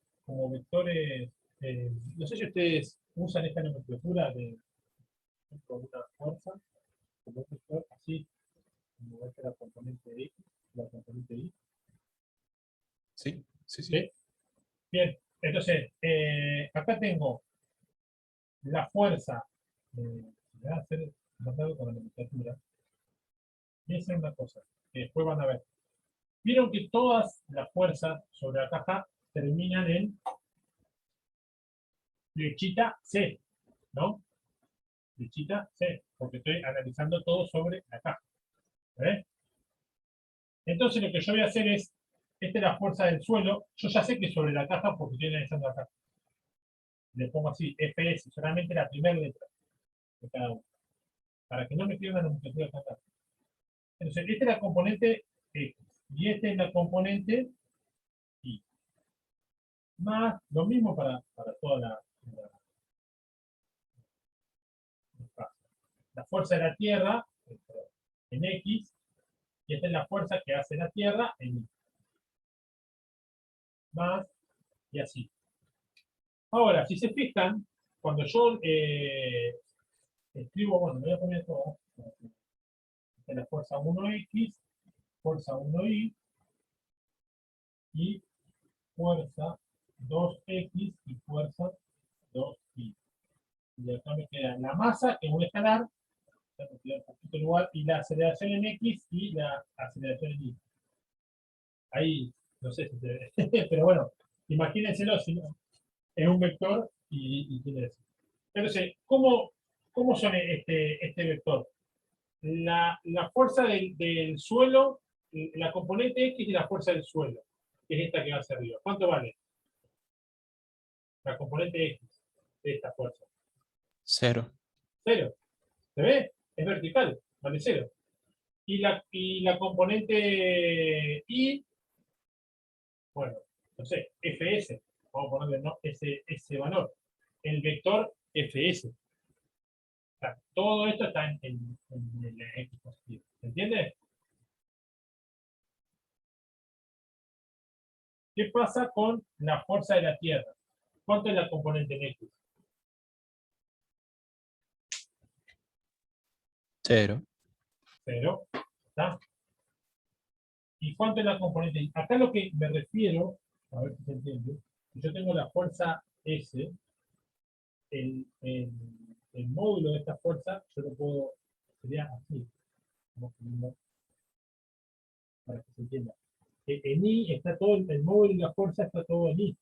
vectores, no sé si ustedes usan esta nomenclatura de una fuerza, como un vector así, como esta es la componente X, la componente Y. Sí, sí, sí. ¿Sí? Bien, entonces, acá tengo la fuerza, voy a hacer basado con la nomenclatura, y esa es una cosa, que después van a ver. Vieron que todas las fuerzas sobre la caja terminan en flechita C, ¿no? Flechita C, porque estoy analizando todo sobre la caja. ¿Ves? Entonces lo que yo voy a hacer es, esta es la fuerza del suelo, yo ya sé que sobre la caja porque estoy analizando la caja. Le pongo así, FS, solamente la primera letra de cada uno, para que no me quede una nomenclatura tan larga. Entonces, esta es la componente X, y esta es la componente Y. Más, lo mismo para toda la fuerza de la Tierra en X, y esta es la fuerza que hace la Tierra en Y. Más, y así. Ahora, si se fijan, cuando yo escribo, bueno, me voy a poner todo, esta es la fuerza 1X, fuerza 1Y, y fuerza 2X y fuerza 2Y. Y acá me queda la masa, que es un escalar, me queda un poquito igual, y la aceleración en X y la aceleración en Y. Ahí, no sé si se ve, pero bueno, imagínenselo, si no, es un vector y tiene eso. Entonces, ¿cómo son este vector? La fuerza del suelo, la componente X y la fuerza del suelo, que es esta que va hacia arriba. ¿Cuánto vale? La componente X de esta fuerza. 0. 0. ¿Se ve? Es vertical, vale 0. Y la componente Y, bueno, no sé, Fs. Vamos a ponerle ¿no? ese valor. El vector Fs. O sea, todo esto está en el X positivo. ¿Se entiende? ¿Qué pasa con la fuerza de la Tierra? ¿Cuánto es la componente en X? 0. 0. ¿Está? ¿Y cuánto es la componente Y? Acá lo que me refiero, a ver si se entiende, yo tengo la fuerza S, el módulo de esta fuerza, yo lo puedo, sería así, para que se entienda. En I está todo, el módulo y la fuerza está todo en I.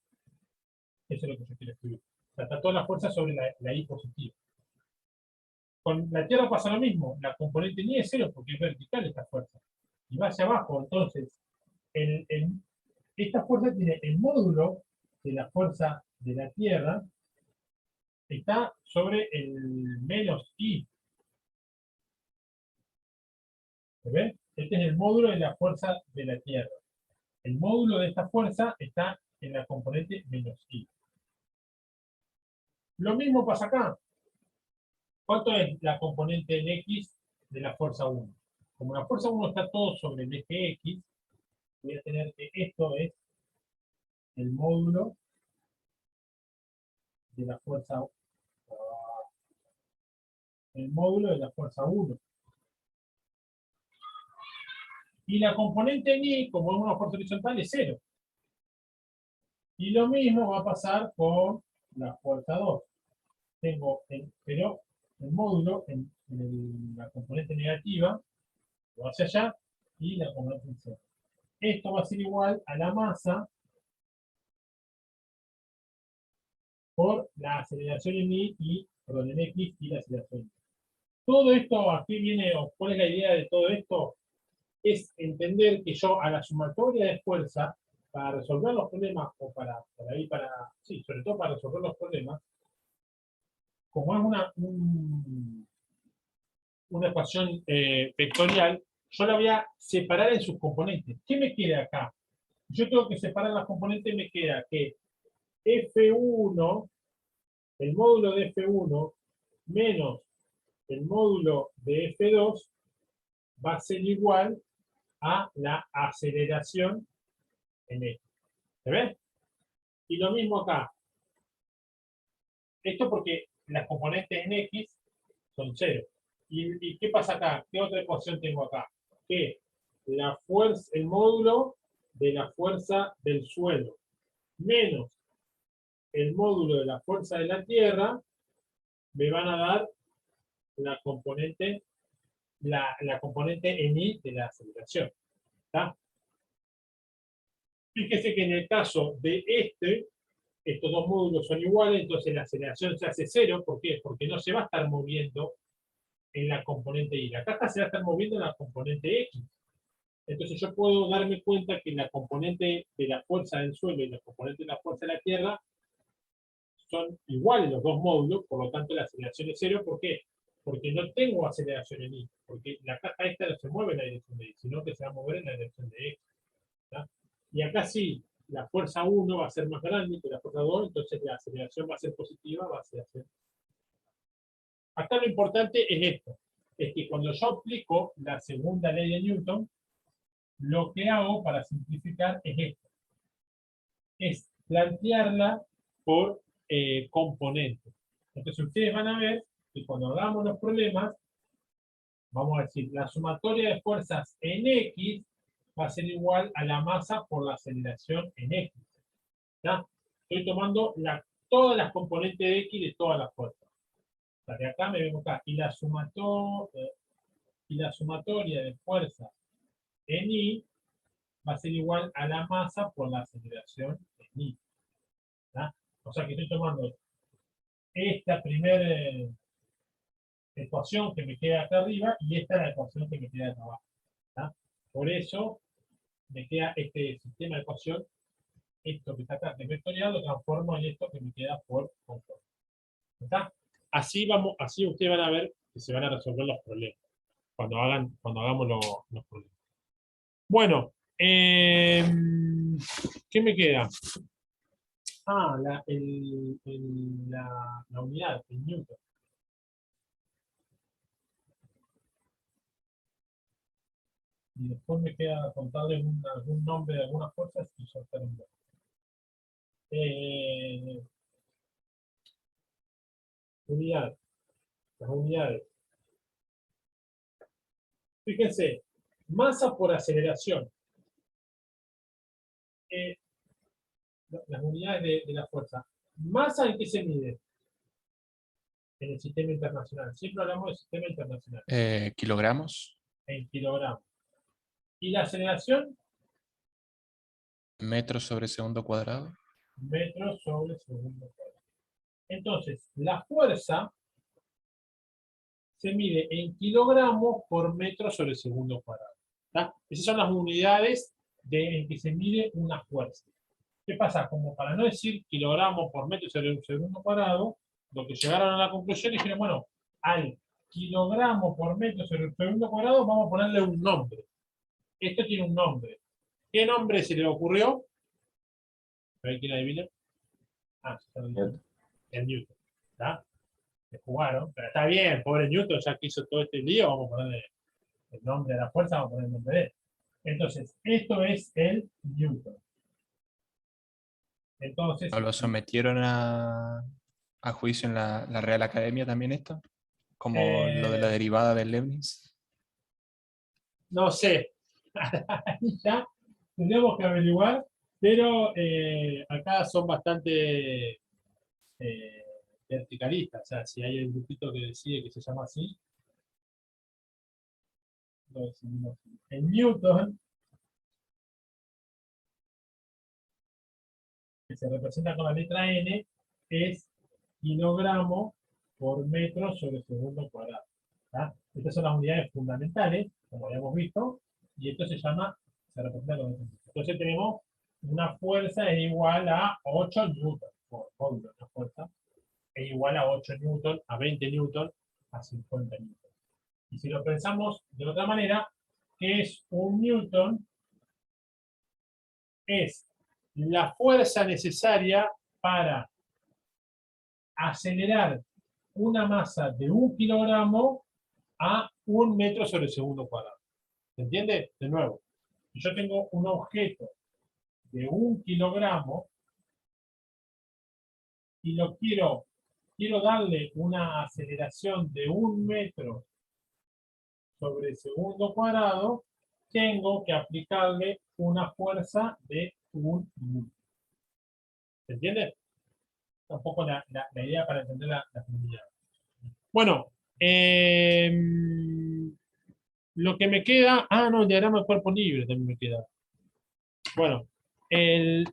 Eso es lo que yo quiero escribir. O sea, está toda la fuerza sobre la I positiva. Con la Tierra pasa lo mismo, la componente ni es 0 porque es vertical esta fuerza. Y va hacia abajo, entonces, esta fuerza tiene el módulo de la fuerza de la Tierra está sobre el menos I. ¿Se ve? Este es el módulo de la fuerza de la Tierra. El módulo de esta fuerza está en la componente menos I. Lo mismo pasa acá. ¿Cuánto es la componente en X de la fuerza 1? Como la fuerza 1 está todo sobre el eje X, voy a tener que esto es el módulo de la fuerza 1. El módulo de la fuerza 1. Y la componente en Y, como es una fuerza horizontal, es 0. Y lo mismo va a pasar con la fuerza 2. Tengo pero el módulo en la componente negativa va hacia allá y la componente en 0. Esto va a ser igual a la masa por la aceleración en Y y, perdón, en X y la aceleración en Y. Todo esto, aquí viene, o cuál es la idea de todo esto, es entender que yo a la sumatoria de fuerza, para resolver los problemas, o sí, sobre todo para resolver los problemas, como es una ecuación vectorial, yo la voy a separar en sus componentes. ¿Qué me queda acá? Yo tengo que separar las componentes, me queda que F1, el módulo de F1, menos el módulo de F2, va a ser igual a la aceleración en esto. ¿Se ve? Y lo mismo acá. Esto porque las componentes en X son 0. ¿Y qué pasa acá? ¿Qué otra ecuación tengo acá? Que la fuerza, el módulo de la fuerza del suelo menos el módulo de la fuerza de la Tierra me van a dar la componente en I de la aceleración. ¿Está? Fíjese que en el caso de estos dos módulos son iguales, entonces la aceleración se hace 0. ¿Por qué? Porque no se va a estar moviendo en la componente Y. La caja se va a estar moviendo en la componente X. Entonces yo puedo darme cuenta que la componente de la fuerza del suelo y la componente de la fuerza de la Tierra son iguales los dos módulos, por lo tanto la aceleración es 0. ¿Por qué? Porque no tengo aceleración en Y, porque la caja esta no se mueve en la dirección de Y, sino que se va a mover en la dirección de X. ¿Tá? Y acá sí, la fuerza 1 va a ser más grande que la fuerza 2, entonces la aceleración va a ser positiva, va a ser 0. Acá lo importante es esto, es que cuando yo aplico la segunda ley de Newton, lo que hago para simplificar es esto, es plantearla por componentes. Entonces ustedes van a ver que cuando hagamos los problemas, vamos a decir, la sumatoria de fuerzas en X va a ser igual a la masa por la aceleración en X. ¿Ya? Estoy tomando todas las componentes de X de todas las fuerzas. O sea, de acá me vengo acá. Y la sumatoria de fuerzas en Y va a ser igual a la masa por la aceleración en Y. ¿Ya? O sea que estoy tomando esta primera ecuación que me queda acá arriba y esta es la ecuación que me queda acá abajo. ¿Tá? Por eso me queda este sistema de ecuación, esto que está acá de vectorial, lo transformo en esto que me queda por conjunto. ¿Está? Así ustedes van a ver que se van a resolver los problemas cuando hagamos los problemas. Bueno, ¿qué me queda? La unidad, el Newton. Y después me queda contarles algún nombre de algunas fuerzas y ya termino. Unidad. Las unidades. Fíjense, masa por aceleración. Las unidades de la fuerza. ¿Masa en qué se mide? En el sistema internacional. Siempre hablamos del sistema internacional. Kilogramos. En kilogramos. ¿Y la aceleración? Metros sobre segundo cuadrado. Metros sobre segundo cuadrado. Entonces, la fuerza se mide en kilogramos por metro sobre segundo cuadrado. ¿Tá? Esas son las unidades en que se mide una fuerza. ¿Qué pasa? Como para no decir kilogramos por metro sobre un segundo cuadrado, lo que llegaron a la conclusión y dijeron, bueno, al kilogramo por metro sobre el segundo cuadrado vamos a ponerle un nombre. Esto tiene un nombre. ¿Qué nombre se le ocurrió? A ver quién adivina. Ah, el Newton. ¿Está? Se jugaron, pero está bien, pobre Newton, ya que hizo todo este lío, vamos a ponerle el nombre de la fuerza, vamos a poner el nombre de él. Entonces, esto es el Newton. Entonces, ¿No lo sometieron a juicio en la Real Academia también esto? Como lo de la derivada de Leibniz. no sé, ahí ya tendríamos que averiguar, pero acá son bastante verticalistas, o sea, si hay un grupito que decide que se llama así, lo decidimos así. En Newton, que se representa con la letra N, es kilogramo por metro sobre segundo cuadrado. ¿Tá? Estas son las unidades fundamentales, como habíamos visto, y esto se representa con el. Entonces tenemos una fuerza es igual a 8 newton, obvio, una fuerza es igual a 8 newton, a 20 newton, a 50 newton. Y si lo pensamos de otra manera, ¿qué es un newton? Es la fuerza necesaria para acelerar una masa de 1 kilogramo a 1 metro sobre el segundo cuadrado. ¿Se entiende? De nuevo, si yo tengo un objeto de 1 kilogramo y quiero darle una aceleración de 1 metro sobre el segundo cuadrado, tengo que aplicarle una fuerza de 1 newton. ¿Se entiende? Tampoco la idea para entender la comunidad. Bueno, lo que me queda, no, el diagrama de cuerpo libre también me queda. Bueno, el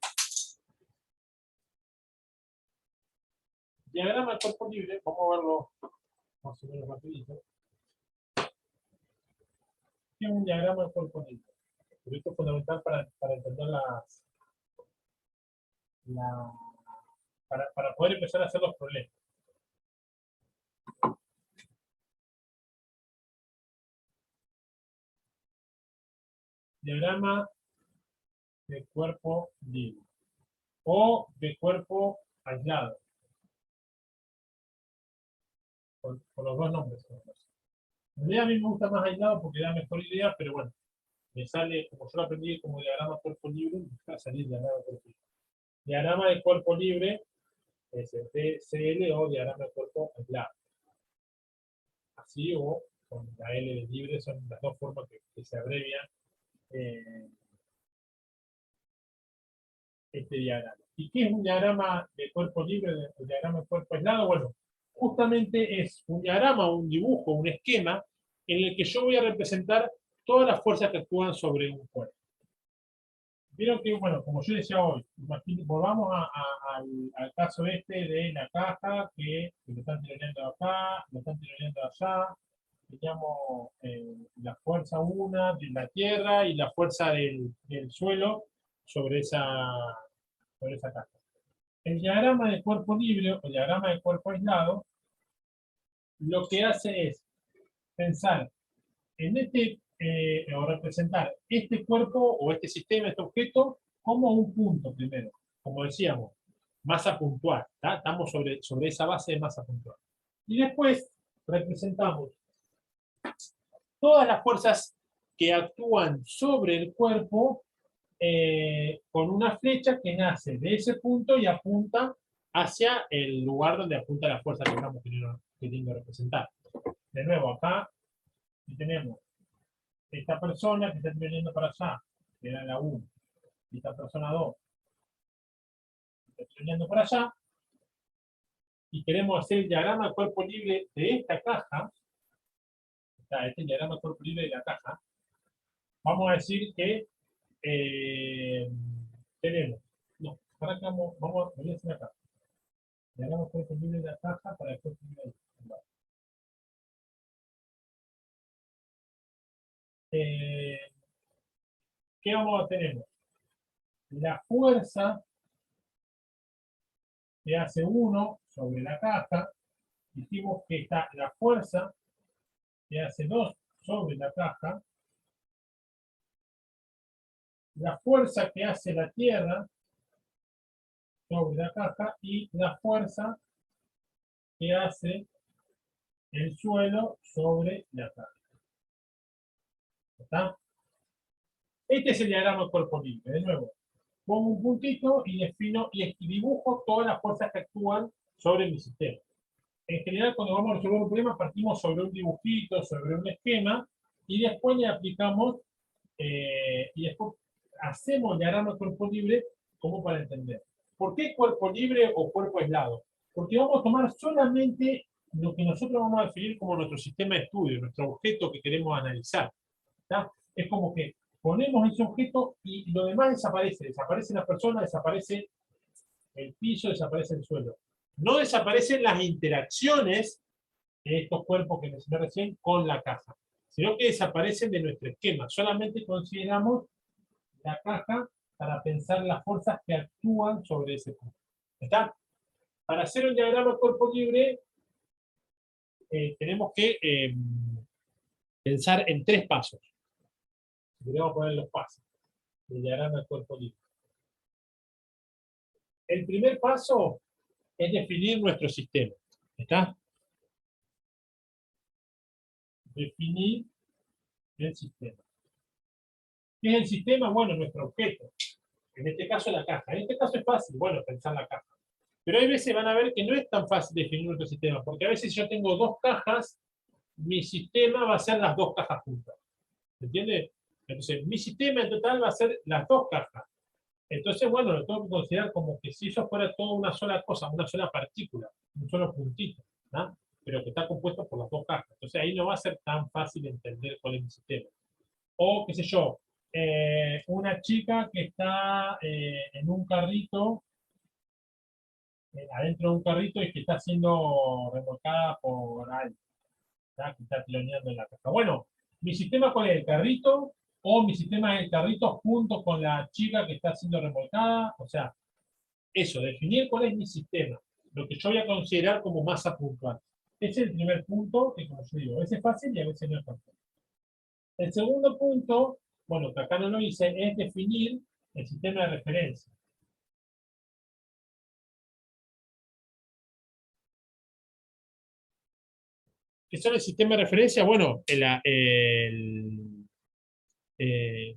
diagrama de cuerpo libre, vamos a verlo más o menos rapidito. ¿Qué es un diagrama de cuerpo libre? Pero esto es fundamental para entender para poder empezar a hacer los problemas. Diagrama de cuerpo libre o de cuerpo aislado, con los dos nombres. En realidad a mí me gusta más aislado porque da mejor idea, pero bueno, me sale, como yo lo aprendí como diagrama de cuerpo libre, me va a salir diagrama de cuerpo libre. Diagrama de cuerpo libre es el DCL o diagrama de cuerpo aislado. Así o con la L de libre son las dos formas que se abrevian este diagrama. ¿Y qué es un diagrama de cuerpo libre, un diagrama de cuerpo aislado? Bueno, justamente es un diagrama, un dibujo, un esquema en el que yo voy a representar todas las fuerzas que actúan sobre un cuerpo. Vieron que, bueno, como yo decía hoy, volvamos al caso este de la caja que lo están tironeando acá, lo están tironeando allá, teníamos la fuerza 1 de la tierra y la fuerza del suelo sobre esa caja. El diagrama de cuerpo libre o diagrama de cuerpo aislado lo que hace es pensar en o representar este cuerpo o este sistema, este objeto, como un punto primero. Como decíamos, masa puntual. ¿tá? Estamos sobre esa base de masa puntual. Y después representamos todas las fuerzas que actúan sobre el cuerpo con una flecha que nace de ese punto y apunta hacia el lugar donde apunta la fuerza que estamos queriendo representar. De nuevo, acá tenemos esta persona que está viniendo para allá, que era la 1, y esta persona 2, que está viniendo para allá, y queremos hacer el diagrama de cuerpo libre de esta caja, este diagrama de cuerpo libre de la caja, vamos a decir que tenemos, no, para acá voy a decir acá, diagrama de cuerpo libre de la caja para después tener ahí. ¿Qué vamos a tener? La fuerza que hace 1 sobre la caja. Dijimos que está la fuerza que hace 2 sobre la caja. La fuerza que hace la Tierra sobre la caja y la fuerza que hace el suelo sobre la caja. ¿Está? Este es el diagrama de cuerpo libre. De nuevo, pongo un puntito y defino y dibujo todas las fuerzas que actúan sobre mi sistema. En general, cuando vamos a resolver un problema, partimos sobre un dibujito, sobre un esquema, y después le aplicamos, y después hacemos el diagrama de cuerpo libre como para entender. ¿Por qué cuerpo libre o cuerpo aislado? Porque vamos a tomar solamente lo que nosotros vamos a definir como nuestro sistema de estudio, nuestro objeto que queremos analizar. ¿Está? Es como que ponemos ese objeto y lo demás desaparece. Desaparece la persona, desaparece el piso, desaparece el suelo. No desaparecen las interacciones de estos cuerpos que mencioné recién con la caja, sino que desaparecen de nuestro esquema. Solamente consideramos la caja para pensar las fuerzas que actúan sobre ese punto. ¿Está? Para hacer un diagrama de cuerpo libre, tenemos que pensar en 3 pasos. Vamos a poner los pasos del diagrama de cuerpo libre. El primer paso es definir nuestro sistema. ¿Está? Definir el sistema. ¿Qué es el sistema? Bueno, nuestro objeto. En este caso la caja. En este caso es fácil, bueno, pensar la caja. Pero hay veces van a ver que no es tan fácil definir nuestro sistema, porque a veces yo tengo 2 cajas, mi sistema va a ser las 2 cajas juntas. ¿Se entiende? Entonces, mi sistema en total va a ser las 2 cajas. Entonces, bueno, lo tengo que considerar como que si eso fuera toda una sola cosa, una sola partícula, un solo puntito, ¿no? Pero que está compuesto por las 2 cajas. Entonces, ahí no va a ser tan fácil entender cuál es mi sistema. O, qué sé yo, una chica que está en un carrito, adentro de un carrito y que está siendo remolcada por alguien, ¿tá? Que está tironeando en la caja. Bueno, ¿mi sistema cuál es? ¿El carrito? ¿O mi sistema es el carrito junto con la chica que está siendo remolcada? O sea, eso, definir cuál es mi sistema, lo que yo voy a considerar como masa puntual. Ese es el primer punto que, como yo digo, a veces es fácil y a veces no es fácil. El segundo punto, bueno, que acá no lo hice, es definir el sistema de referencia. ¿Qué son el sistema de referencia? Bueno,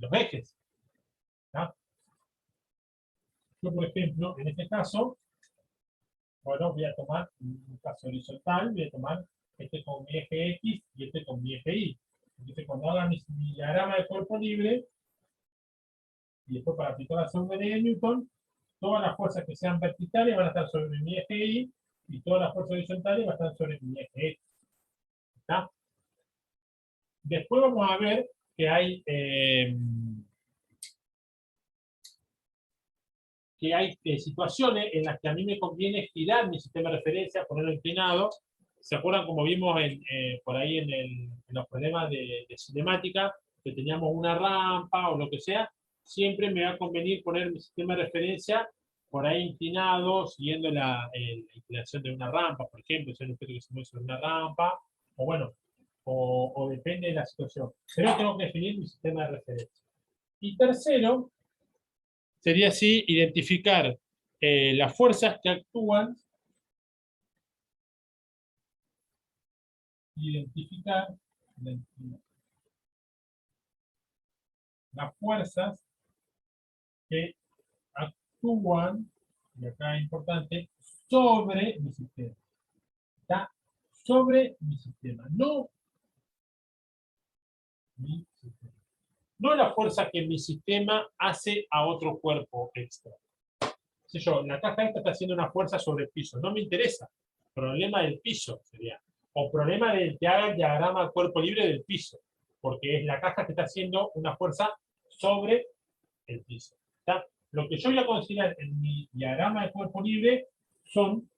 los ejes. ¿Tá? Yo, por ejemplo, en este caso, bueno, voy a tomar un caso horizontal, voy a tomar este con mi eje X y este con mi eje Y. Entonces, cuando haga mi diagrama de cuerpo libre, y después para aplicar la segunda ley de Newton, todas las fuerzas que sean verticales van a estar sobre mi eje Y, y todas las fuerzas horizontales van a estar sobre mi eje X. ¿Está? Después vamos a ver que hay situaciones en las que a mí me conviene girar mi sistema de referencia, ponerlo inclinado. ¿Se acuerdan como vimos por ahí en los problemas de cinemática, que teníamos una rampa o lo que sea? Siempre me va a convenir poner mi sistema de referencia por ahí inclinado, siguiendo la inclinación de una rampa, por ejemplo, si hay un objeto que se mueve sobre una rampa, o bueno, o depende de la situación. Pero tengo que definir mi sistema de referencia. Y tercero, sería así identificar las fuerzas que actúan, las fuerzas que actúan, y acá es importante, sobre mi sistema. ¿Está? Sobre mi sistema, no mi sistema. No la fuerza que mi sistema hace a otro cuerpo extra. Si yo, la caja esta está haciendo una fuerza sobre el piso, no me interesa. Problema del piso sería. O problema del que haga el diagrama de cuerpo libre del piso. Porque es la caja que está haciendo una fuerza sobre el piso. ¿Está? Lo que yo voy a considerar en mi diagrama de cuerpo libre son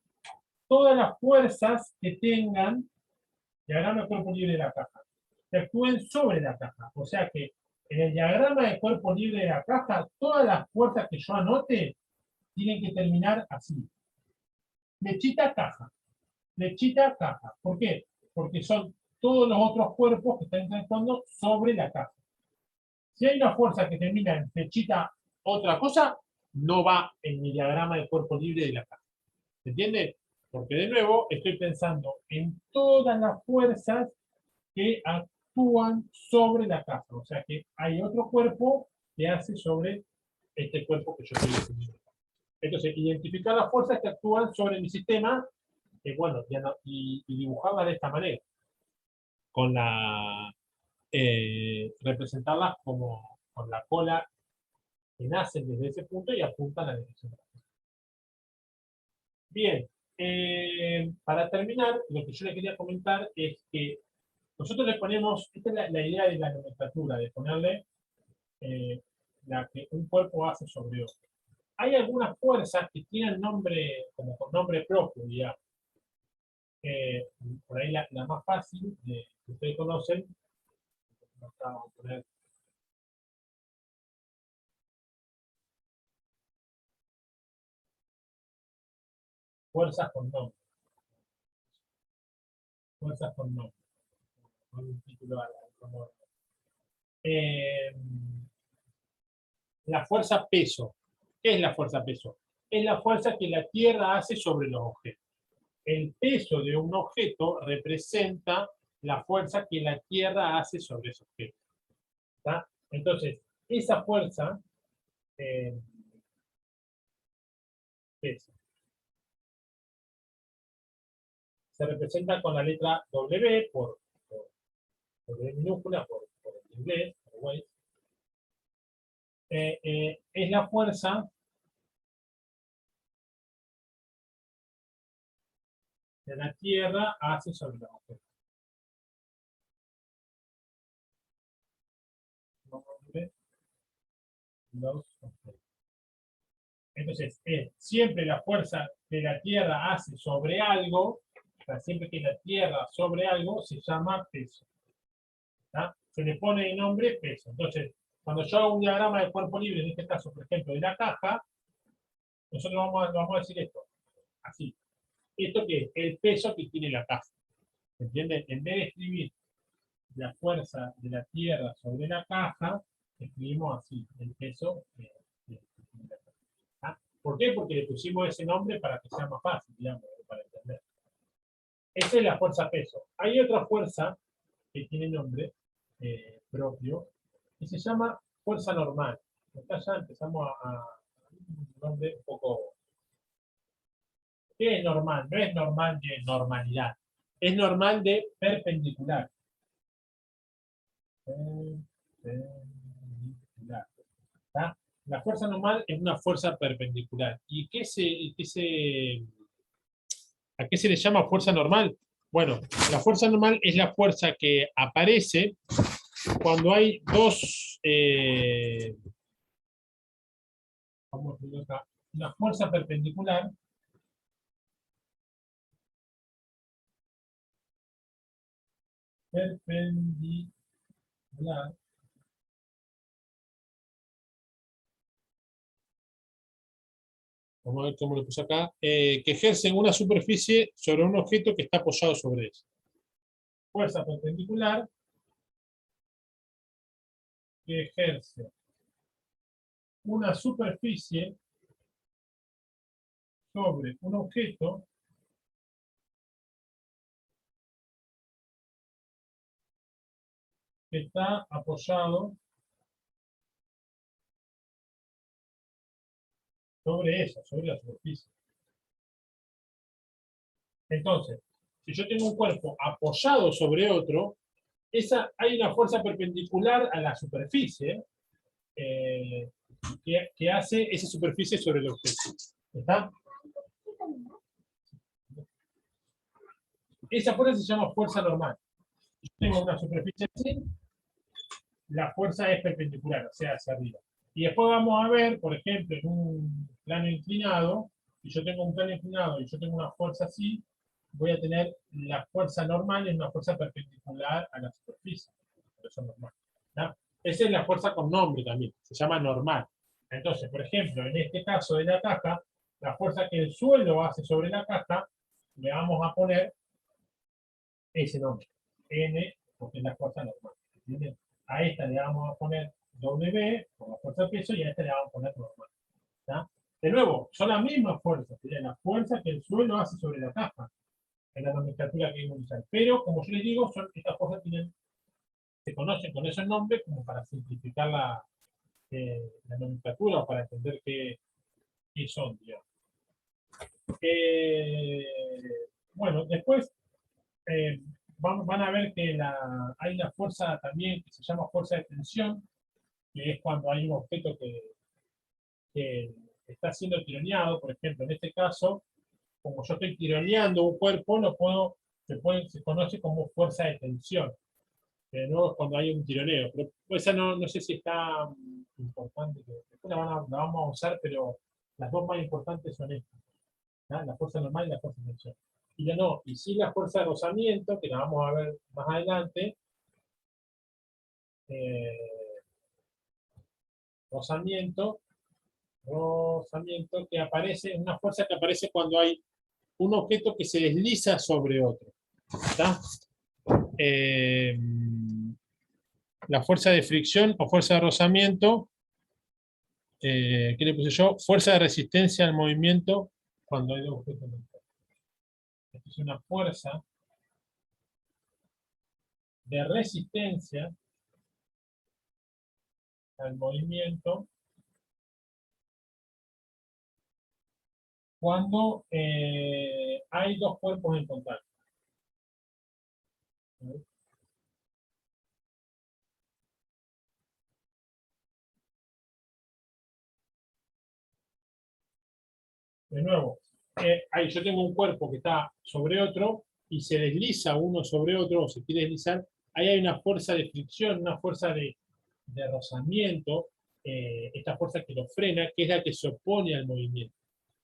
todas las fuerzas que tengan diagrama de cuerpo libre de la caja, que actúen sobre la caja. O sea que en el diagrama de cuerpo libre de la caja, todas las fuerzas que yo anote tienen que terminar así. flechita, caja. Flechita, caja. ¿Por qué? Porque son todos los otros cuerpos que están interactuando sobre la caja. Si hay una fuerza que termina en flechita otra cosa, no va en mi diagrama de cuerpo libre de la caja. ¿Se entiende? Porque de nuevo estoy pensando en todas las fuerzas que actúan sobre la caja. O sea que hay otro cuerpo que hace sobre este cuerpo que yo estoy definiendo. Entonces, identificar las fuerzas que actúan sobre mi sistema, bueno, y dibujarlas de esta manera. Con la representarlas como con la cola que nacen desde ese punto y apuntan a la dirección. Bien, para terminar, lo que yo le quería comentar es que nosotros le ponemos, esta es la idea de la nomenclatura, de ponerle la que un cuerpo hace sobre otro. Hay algunas fuerzas que tienen nombre, como con nombre propio, digamos. Por ahí la más fácil, que ustedes conocen, vamos a poner fuerzas con nombre. Fuerzas con nombre. Con un título como la fuerza peso. ¿Qué es la fuerza peso? Es la fuerza que la Tierra hace sobre los objetos. El peso de un objeto representa la fuerza que la Tierra hace sobre ese objeto. ¿Está? Entonces, esa fuerza peso se representa con la letra W por W minúscula, por el inglés, por weight. Es la fuerza que la Tierra hace sobre los objetos. Los objetos. Entonces, siempre la fuerza que la Tierra hace sobre algo, o sea, siempre que la Tierra sobre algo, se llama peso. ¿Tá? Se le pone de nombre peso. Entonces, cuando yo hago un diagrama de cuerpo libre, en este caso, por ejemplo, de la caja, nosotros vamos a decir esto, así. ¿Esto qué es? El peso que tiene la caja. ¿Se entiende? En vez de escribir la fuerza de la Tierra sobre la caja, escribimos así, el peso que tiene la caja. ¿Ah? ¿Por qué? Porque le pusimos ese nombre para que sea más fácil, digamos, para entender. Esa es la fuerza peso. Hay otra fuerza que tiene nombre propio, que se llama fuerza normal. Acá ya empezamos a un nombre un poco... ¿Qué es normal? No es normal de normalidad. Es normal de perpendicular. Perpendicular. ¿Tá? La fuerza normal es una fuerza perpendicular. ¿Y a qué se le llama fuerza normal? Bueno, la fuerza normal es la fuerza que aparece cuando hay dos... vamos a poner acá. Una fuerza perpendicular vamos a ver cómo lo puse acá, que ejercen una superficie sobre un objeto que está apoyado sobre él. Fuerza perpendicular que ejerce una superficie sobre un objeto que está apoyado sobre ella, sobre la superficie. Entonces, si yo tengo un cuerpo apoyado sobre otro, hay una fuerza perpendicular a la superficie que hace esa superficie sobre el objeto. ¿Está? Esa fuerza se llama fuerza normal. Si yo tengo una superficie así, la fuerza es perpendicular, o sea, hacia arriba. Y después vamos a ver, por ejemplo, en un plano inclinado, si yo tengo un plano inclinado y yo tengo una fuerza así, voy a tener la fuerza normal, es una fuerza perpendicular a la superficie. Por eso es normal. ¿No? Esa es la fuerza con nombre también, se llama normal. Entonces, por ejemplo, en este caso de la caja, la fuerza que el suelo hace sobre la caja, le vamos a poner ese nombre, N, porque es la fuerza normal. ¿Entienden? A esta le vamos a poner W, por la fuerza de peso, y a esta le vamos a poner normal. ¿Está? De nuevo, son las mismas fuerzas, sería la fuerza que el suelo hace sobre la caja, en la nomenclatura que vamos a usar. Pero, como yo les digo, estas fuerzas se conocen con esos nombres como para simplificar la nomenclatura o para entender qué son, digamos. Bueno, después van a ver que hay una fuerza también que se llama fuerza de tensión, que es cuando hay un objeto que está siendo tironeado. Por ejemplo, en este caso, como yo estoy tironeando un cuerpo, se conoce como fuerza de tensión. De nuevo es cuando hay un tironeo, pero esa no sé si está importante, después la vamos a usar, pero las dos más importantes son estas, ¿no? La fuerza normal y la fuerza de tensión. Y sí la fuerza de rozamiento, que la vamos a ver más adelante, rozamiento, que aparece, una fuerza que aparece cuando hay un objeto que se desliza sobre otro. ¿Está? La fuerza de fricción o fuerza de rozamiento, ¿qué le puse yo? Fuerza de resistencia al movimiento cuando hay dos objetos. Esta es una fuerza de resistencia al movimiento cuando hay dos cuerpos en contacto. De nuevo, yo tengo un cuerpo que está sobre otro y se desliza uno sobre otro, o se quiere deslizar, ahí hay una fuerza de fricción, una fuerza de rozamiento, esta fuerza que lo frena, que es la que se opone al movimiento.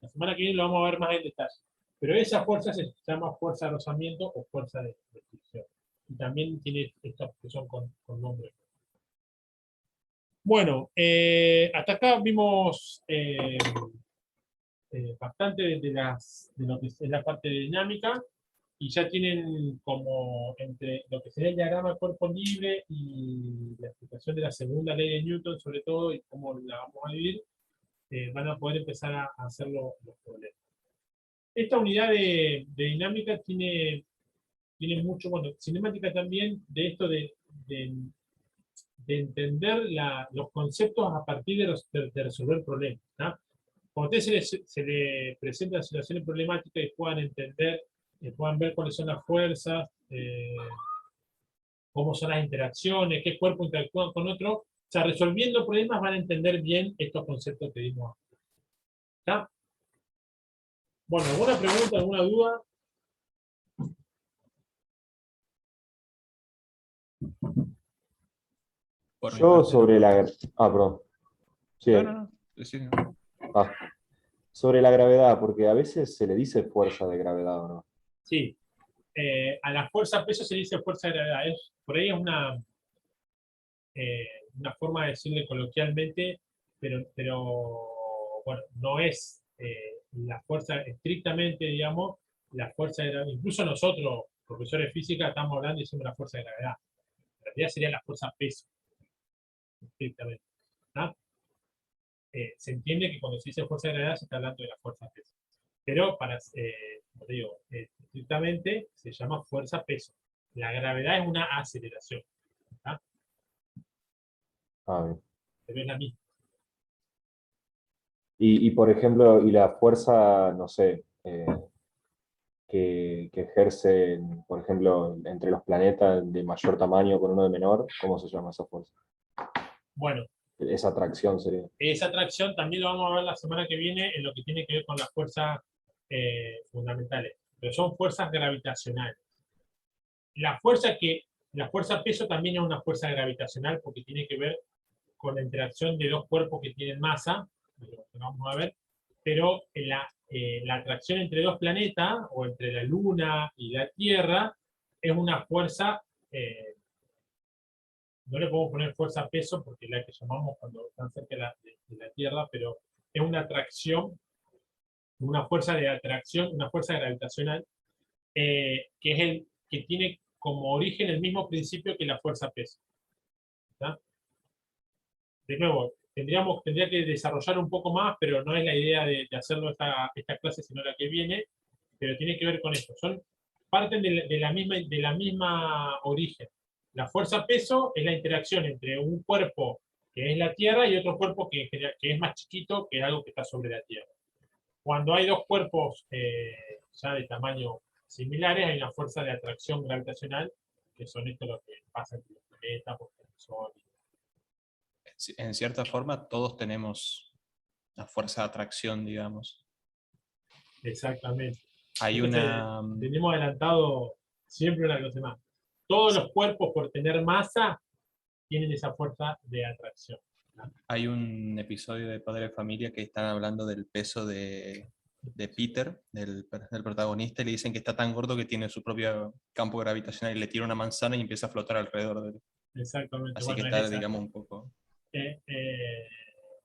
La semana que viene lo vamos a ver más en detalle. Pero esa fuerza se llama fuerza de rozamiento o fuerza de fricción. Y también tiene estas que son con nombre. Bueno, hasta acá vimos bastante de lo que es la parte de dinámica, y ya tienen como entre lo que sería el diagrama de cuerpo libre y la explicación de la segunda ley de Newton, sobre todo, y cómo la vamos a vivir, van a poder empezar a hacer los problemas. Esta unidad de dinámica tiene mucho, bueno, cinemática también, de esto de entender los conceptos a partir de resolver problemas, ¿no? Cuando a ustedes se le presentan situaciones problemáticas y puedan entender, puedan ver cuáles son las fuerzas, cómo son las interacciones, qué cuerpo interactúan con otro, o sea, resolviendo problemas van a entender bien estos conceptos que dimos. ¿Está? Bueno, ¿alguna pregunta, alguna duda? Por mi Yo parte, sobre no. perdón. Sí, No. Sí. sobre la gravedad, porque a veces se le dice fuerza de gravedad, ¿o no? Sí. A la fuerza peso se dice fuerza de gravedad. Por ahí es una forma de decirle coloquialmente, pero bueno, no es la fuerza estrictamente, digamos, la fuerza de gravedad. Incluso nosotros, profesores de física, estamos hablando y decimos la fuerza de gravedad. En realidad sería la fuerza peso, estrictamente. ¿Ah? Se entiende que cuando se dice fuerza de gravedad se está hablando de la fuerza peso. Pero, como digo, estrictamente se llama fuerza peso. La gravedad es una aceleración. ¿Ah? Bien. Pero es la misma. Y por ejemplo, y la fuerza, no sé, que ejerce, por ejemplo, entre los planetas de mayor tamaño con uno de menor, ¿cómo se llama esa fuerza? Bueno, Esa atracción sería. esa atracción también lo vamos a ver la semana que viene en lo que tiene que ver con las fuerzas fundamentales. Pero son fuerzas gravitacionales. La fuerza peso también es una fuerza gravitacional porque tiene que ver con la interacción de dos cuerpos que tienen masa, lo que vamos a ver, pero la atracción entre dos planetas, o entre la Luna y la Tierra, es una fuerza, no le podemos poner fuerza peso porque es la que llamamos cuando están cerca de la Tierra, pero es una atracción una fuerza de atracción, una fuerza gravitacional, que es el que tiene como origen el mismo principio que la fuerza peso. ¿Está? De nuevo, tendría que desarrollar un poco más, pero no es la idea de hacerlo esta clase, sino la que viene, pero tiene que ver con esto. Parten de la misma origen. La fuerza-peso es la interacción entre un cuerpo que es la Tierra y otro cuerpo que es más chiquito, que es algo que está sobre la Tierra. Cuando hay dos cuerpos ya de tamaño similares, hay una fuerza de atracción gravitacional, que son esto lo que pasa entre los planetas, porque el Sol. En cierta forma, todos tenemos la fuerza de atracción, digamos. Exactamente. Hay una... Tenemos adelantado siempre una cosa más. Todos los cuerpos, por tener masa, tienen esa fuerza de atracción. Hay un episodio de Padre de Familia que están hablando del peso de Peter, del protagonista, y le dicen que está tan gordo que tiene su propio campo gravitacional y le tira una manzana y empieza a flotar alrededor de él. Exactamente. Así Bueno, que es está, esa, digamos, un poco...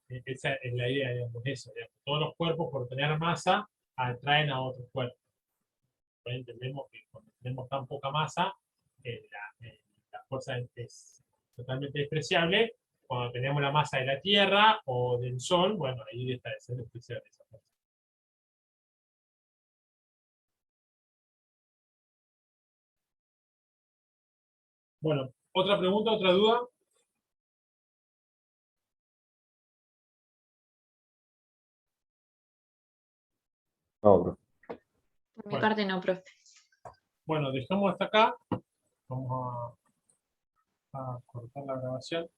esa es la idea, digamos, eso. Digamos. Todos los cuerpos, por tener masa, atraen a otros cuerpos. Pues entendemos que cuando tenemos tan poca masa, la fuerza es totalmente despreciable. Cuando tenemos la masa de la Tierra o del Sol, bueno, ahí deja de ser despreciable esa fuerza. Bueno, otra pregunta, otra duda. No, profe. Por mi Bueno. parte no, profe. Bueno, dejamos hasta acá. Vamos a cortar la grabación.